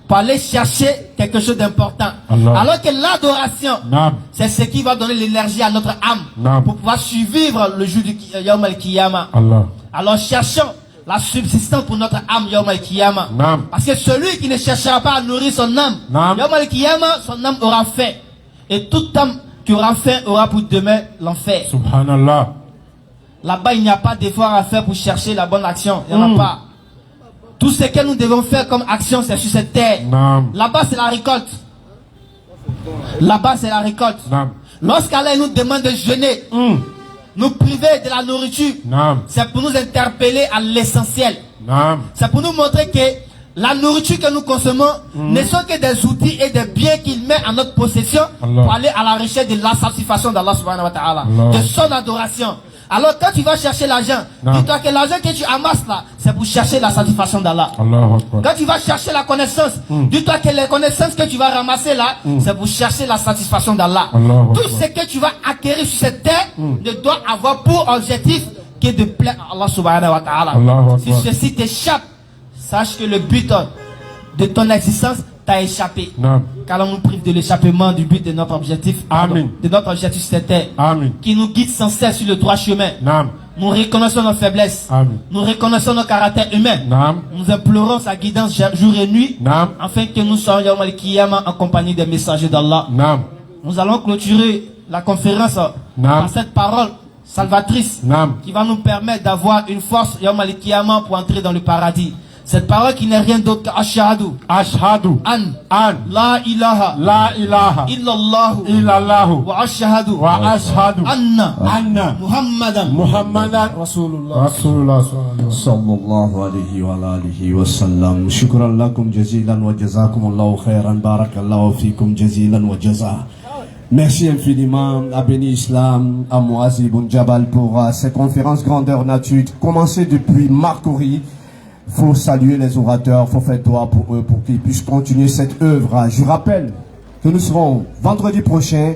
pour aller chercher quelque chose d'important. Allah. Alors que l'adoration, Non. c'est ce qui va donner l'énergie à notre âme Non. pour pouvoir survivre le jour du Yawm al-Qiyamah. Allah. Alors cherchons la subsistance pour notre âme Yawm al-Qiyamah. Non. Parce que celui qui ne cherchera pas à nourrir son âme, Non. Yawm al-Qiyamah, son âme aura faim. Et toute âme qui aura faim aura pour demain l'enfer. Subhanallah. Là-bas, il n'y a pas d'effort à faire pour chercher la bonne action. Il n'y en a pas. Tout ce que nous devons faire comme action, c'est sur cette terre. Non. Là-bas, c'est la récolte. Là-bas, c'est la récolte. Non. Lorsqu'Allah nous demande de jeûner, nous priver de la nourriture, Non. c'est pour nous interpeller à l'essentiel. Non. C'est pour nous montrer que la nourriture que nous consommons ne sont que des outils et des biens qu'il met en notre possession Allah. pour aller à la recherche de la satisfaction d'Allah subhanahu wa ta'ala, Allah. de son adoration. Alors quand tu vas chercher l'argent, Non. dis-toi que l'argent que tu amasses là, c'est pour chercher la satisfaction d'Allah. Allahu Akbar. Quand tu vas chercher la connaissance, dis-toi que les connaissances que tu vas ramasser là, c'est pour chercher la satisfaction d'Allah. Allahu Tout Akbar. ce que tu vas acquérir sur cette terre ne doit avoir pour objectif que de plaire à Allah subhanahu wa ta'ala. Allahu Si Akbar. ceci t'échappe, sache que le but de ton existence t'a échappé. Non. Qu'Allah nous prive de l'échappement du but de notre objectif. Amen. De notre objectif sur cette terre. Amen. Qui nous guide sans cesse sur le droit chemin. Non. Nous reconnaissons nos faiblesses. Amen. Nous reconnaissons nos caractères humains. Non. Nous implorons sa guidance jour et nuit. Non. Afin que nous soyons Yawm al-Qiyamah en compagnie des messagers d'Allah. Non. Nous allons clôturer la conférence par cette parole salvatrice Non. qui va nous permettre d'avoir une force Yawm al-Qiyamah pour entrer dans le paradis. Cette parole qui n'est rien d'autre qu'Ashhadu Ashhadu. an An. la ilaha La ilaha. illallah Illallahu. wa ashhadu Wa ashhadu. anna Anna. Muhammadan Muhammadan. Rasulullah. Rasulullah. صلى الله عليه وعلى آله وسلم شكرا لكم جزيلا وجزاكم الله خيرا بارك الله فيكم جزيلا وجزاء. Merci infiniment à Béni Islam, à Moazi Bounjabal pour ces conférences grandeur nature commencées depuis Marcory. Faut saluer les orateurs, faut faire droit pour eux pour qu'ils puissent continuer cette œuvre. Je rappelle que nous serons vendredi prochain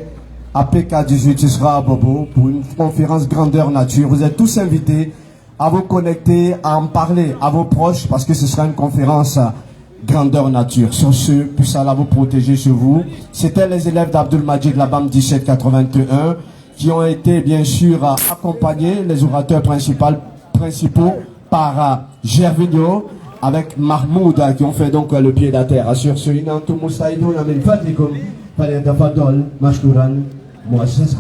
à PK18, ce sera à Bobo pour une conférence grandeur nature. Vous êtes tous invités à vous connecter, à en parler à vos proches parce que ce sera une conférence grandeur nature. Sur ce, puisse Allah vous protéger chez vous. C'était les élèves d'Abdul Majid Labam 1781 qui ont été bien sûr accompagnés, les orateurs principaux par Gervinho avec Mahmoud qui ont fait donc le pied à terre. Sur ce, Inantu Mustaïdou Yamil Fatikum, Falientafadol, Mashkuran, Moassasa.